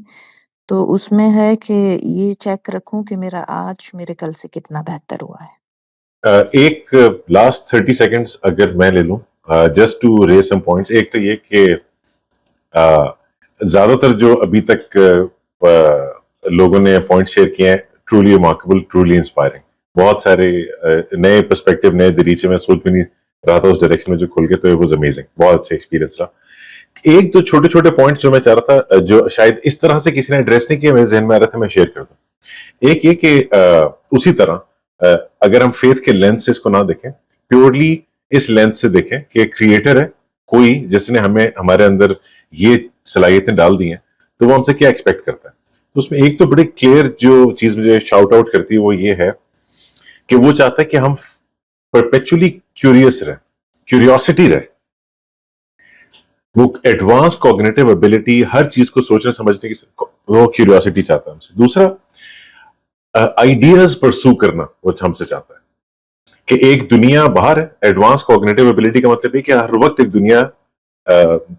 J: تو اس میں ہے کہ یہ چیک رکھوں کہ میرا آج میرے کل سے کتنا بہتر ہوا ہے.
B: ایک لاسٹ 30 سیکنڈز اگر میں لے لوں just to raise some points. ایک تو یہ کہ زیادہ تر جو ابھی تک لوگوں نے پوائنٹ شیئر کیے ہیں ٹرولی ریمارکیبل, ٹرولی انسپائرنگ. بہت سارے نئے پرسپیکٹیو, نئے دریچے میں سوچ بھی نہیں رہا تھا اس ڈائریکشن میں جو کھل کے, تو it was amazing. بہت اچھا ایکسپیرینس رہا. ایک دو چھوٹے چھوٹے پوائنٹس جو میں چاہ رہا تھا جو شاید اس طرح سے کسی نے ایڈریس نہیں کیا, میرے ذہن میں آ رہا تھا, میں شیئر کرتا ہوں. ایک یہ کہ اسی طرح اگر ہم فیتھ کے لینس سے اس کو نہ دیکھیں, پیورلی اس لینس سے دیکھیں کہ کریٹر ہے کوئی جس نے ہمیں ہمارے اندر یہ صلاحیتیں ڈال دی ہیں, تو وہ ہم سے کیا ایکسپیکٹ کرتا ہے. تو اس میں ایک تو بڑی کلیئر جو چیز مجھے شاؤٹ آؤٹ کرتی ہے وہ یہ ہے کہ وہ چاہتا ہے کہ ہم پرپیچولی کیوریس رہیں, کیوریوسٹی رہے. وہ ایڈوانس کوگنیٹو ایبلٹی, ہر چیز کو سوچنے سمجھنے کی وہ کیوریوسٹی چاہتا ہے ہم سے. دوسرا آئیڈیاز پرسو کرنا وہ ہم سے چاہتا ہے کہ ایک دنیا باہر ہے. ایڈوانس کوگنیٹو ایبلٹی کا مطلب ہے کہ ہر وقت ایک دنیا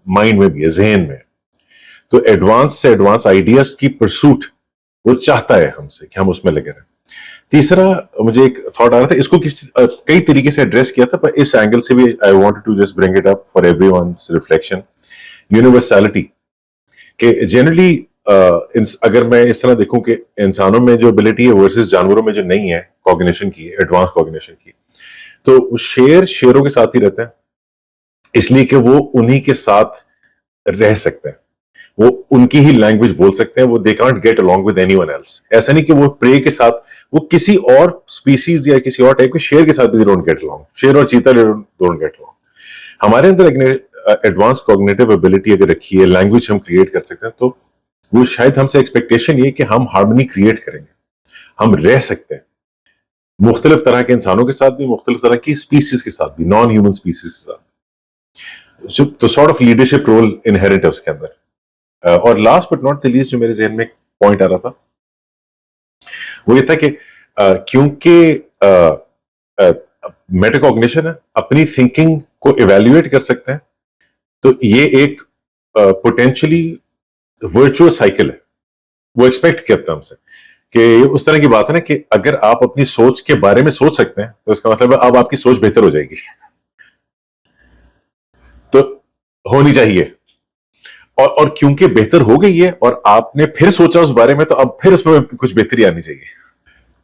B: مائنڈ میں بھی ہے, ذہن میں ہے. تو ایڈوانس سے ایڈوانس آئیڈیاز کی پرسوٹ وہ چاہتا ہے ہم سے کہ ہم اس میں لگے رہیں. تیسرا مجھے ایک تھاٹ آ رہا تھا, اس کو کئی طریقے سے ایڈریس کیا تھا, پر اس اینگل سے بھی I wanted to just bring it up for everyone's reflection. University کہ جنرلی اگر میں اس طرح دیکھوں کہ انسانوں میں جو ابیلٹی ہے ورسز جانوروں میں جو نہیں ہے کوگنیشن کی, ایڈوانس کوگنیشن کی, تو شیروں کے ساتھ ہی رہتے ہیں, اس لیے کہ وہ انہی کے ساتھ رہ سکتے ہیں, وہ ان کی ہی لینگویج بول سکتے ہیں, وہ they can't get along with anyone else. ایسا نہیں کہ وہ پرے کے ساتھ, وہ کسی اور سپیسیز یا کسی اور ٹائپ کے شیر کے ساتھ بھی don't get along. شیر اور چیتا don't get along. ہمارے اندر ایڈوانس کوگنیٹو ایبلٹی اگر رکھی ہے, لینگویج ہم کریٹ کر سکتے ہیں, تو وہ شاید ہم سے ایکسپیکٹیشن یہ کہ ہم ہارمنی کریٹ کریں گے, ہم رہ سکتے ہیں مختلف طرح کے انسانوں کے ساتھ بھی, مختلف طرح کی سپیسیز کے ساتھ بھی, نان ہیومن سپیسیز کے ساتھ. تو sort of leadership role inherent ہے اس کے اندر. اور last but not the least جو میرے ذہن میں پوائنٹ آ رہا تھا وہ یہ تھا کہ کیونکہ میٹا کوگنیشن ہے, اپنی تھنکنگ کو ایویلویٹ کر سکتے ہیں. تو یہ ایک پوٹینشلی ورچوئس سائیکل ہے. وہ ایکسپیکٹ کرتا ہے ہم سے کہ اس طرح کی بات ہے نا کہ اگر آپ اپنی سوچ کے بارے میں سوچ سکتے ہیں تو اس کا مطلب ہے اب آپ کی سوچ بہتر ہو جائے گی. تو ہونی چاہیے. اور کیونکہ بہتر ہو گئی ہے اور آپ نے پھر سوچا اس بارے میں تو اب پھر اس میں کچھ بہتری آنی چاہیے.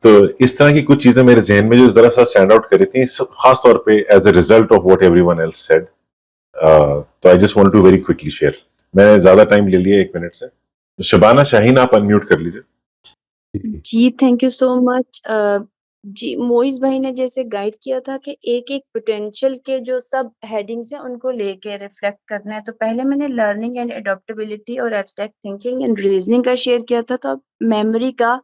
B: تو اس طرح کی کچھ چیزیں میرے ذہن میں جو ذرا سا اسٹینڈ آؤٹ کر رہی تھیں خاص طور پہ as a result of what everyone else said. تو I just want to very quickly share. میں نے زیادہ ٹائم لے لیا 1 منٹ سے. شبانہ شاہین آپ انمیوٹ کر لیجیے.
C: جی تھینک یو سو مچ. جی موئز بھائی نے جیسے گائیڈ کیا تھا کہ ایک ایک پوٹینشیل کے جو سب ہیڈنگس ہیں ان کو لے کے ریفلیکٹ کرنا ہے. تو پہلے میں نے لرننگ اینڈ اڈاپٹیبلٹی اور ایبسٹریکٹ تھنکنگ اینڈ ریزننگ کا شیئر کیا تھا. تو اب میموری کا،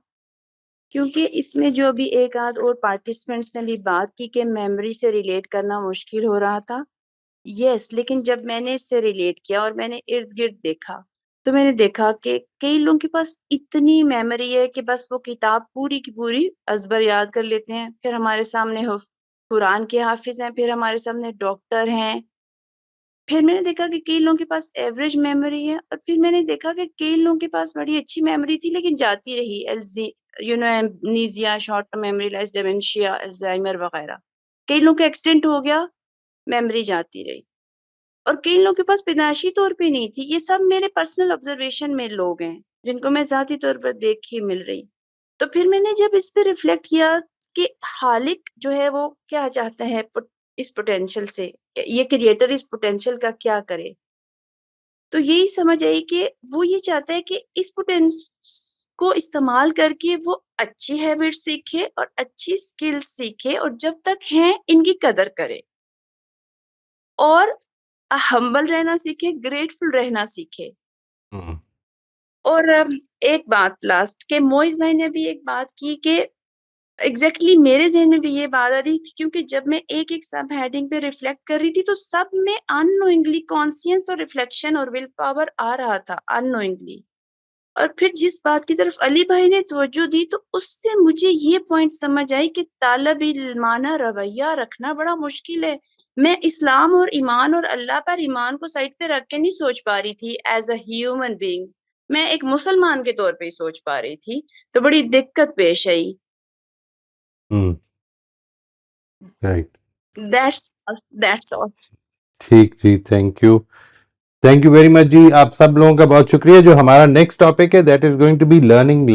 C: کیونکہ اس میں جو بھی ایک آدھ اور پارٹیسپینٹس نے بھی بات کی کہ میموری سے ریلیٹ کرنا مشکل ہو رہا تھا. یس، لیکن جب میں نے اس سے ریلیٹ کیا اور میں نے ارد گرد دیکھا تو میں نے دیکھا کہ کئی لوگوں کے پاس اتنی میموری ہے کہ بس وہ کتاب پوری کی پوری ازبر یاد کر لیتے ہیں. پھر ہمارے سامنے قرآن کے حافظ ہیں، پھر ہمارے سامنے ڈاکٹر ہیں. پھر میں نے دیکھا کہ کئی لوگوں کے پاس ایوریج میموری ہے، اور پھر میں نے دیکھا کہ کئی لوگوں کے پاس بڑی اچھی میموری تھی لیکن جاتی رہی. Amnesia, short term memory loss, dementia, Alzheimer وغیرہ. کئی لوگوں کا ایکسیڈنٹ ہو گیا، میموری جاتی رہی. اور کئی لوگوں کے پاس پیدائشی طور پہ نہیں تھی. یہ سب میرے پرسنل آبزرویشن میں لوگ ہیں جن کو میں ذاتی طور پر دیکھ کے مل رہی. تو پھر میں نے جب اس پہ ریفلیکٹ کیا کہ خالق جو ہے وہ کیا چاہتا ہے اس پوٹینشیل سے، یہ کریٹر اس پوٹینشیل کا کیا کرے، تو یہی سمجھ آئی کہ وہ یہ چاہتا ہے کہ اس پوٹینشیل کو استعمال کر کے وہ اچھی ہیبٹ سیکھے اور اچھی سکل سیکھے، اور جب تک ہیں ان کی قدر کرے اور ہمبل رہنا سیکھے، گریٹفل رہنا سیکھے. اور ایک بات لاسٹ کہ موئز بھائی نے بھی ایک بات کی کہ ایگزیکٹلی میرے ذہن میں بھی یہ بات آ رہی تھی، کیونکہ جب میں ایک ایک سب ہیڈنگ پہ ریفلیکٹ کر رہی تھی تو سب میں ان نوئنگلی کانسیئنس اور ریفلیکشن اور ول پاور آ رہا تھا ان نوئنگلی. اور پھر جس بات کی طرف علی بھائی نے توجہ دی تو اس سے مجھے یہ پوائنٹ سمجھ آئی کہ طالب علمانہ رویہ رکھنا بڑا مشکل ہے. میں اسلام اور ایمان اور اللہ پر ایمان کو سائڈ پہ رکھ کے نہیں سوچ پا رہی تھی ایز اے ہیومن بینگ. میں ایک مسلمان کے طور پہ ہی سوچ پا رہی تھی، تو بڑی دقت پیش آئی.
A: رائٹ.
C: That's all.
A: ٹھیک جی، تھینک یو ویری مچ جی. آپ سب لوگوں کا بہت شکریہ. جو ہمارا نیکسٹ ٹاپک ہے that is going to be learning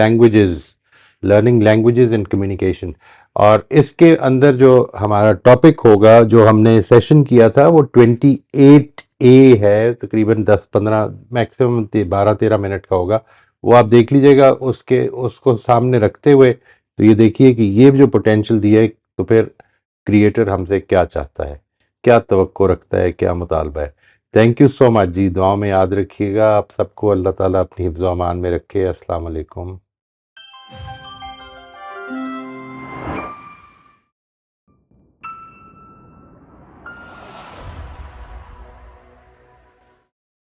A: languages and communication. اور اس کے اندر جو ہمارا ٹاپک ہوگا، جو ہم نے سیشن کیا تھا، وہ 28A ہے، تقریباً 10-15 میکسیمم 12-13 منٹ کا ہوگا. وہ آپ دیکھ لیجیے گا. اس کو سامنے رکھتے ہوئے تو یہ دیکھیے کہ یہ جو پوٹینشیل دیا ہے تو پھر کریٹر ہم سے کیا چاہتا ہے، کیا توقع رکھتا ہے، کیا مطالبہ ہے. تھینک یو سو مچ جی. دعاؤں میں یاد رکھیے گا آپ سب کو. اللہ تعالیٰ اپنی حفظ و امان میں رکھے. السلام علیکم.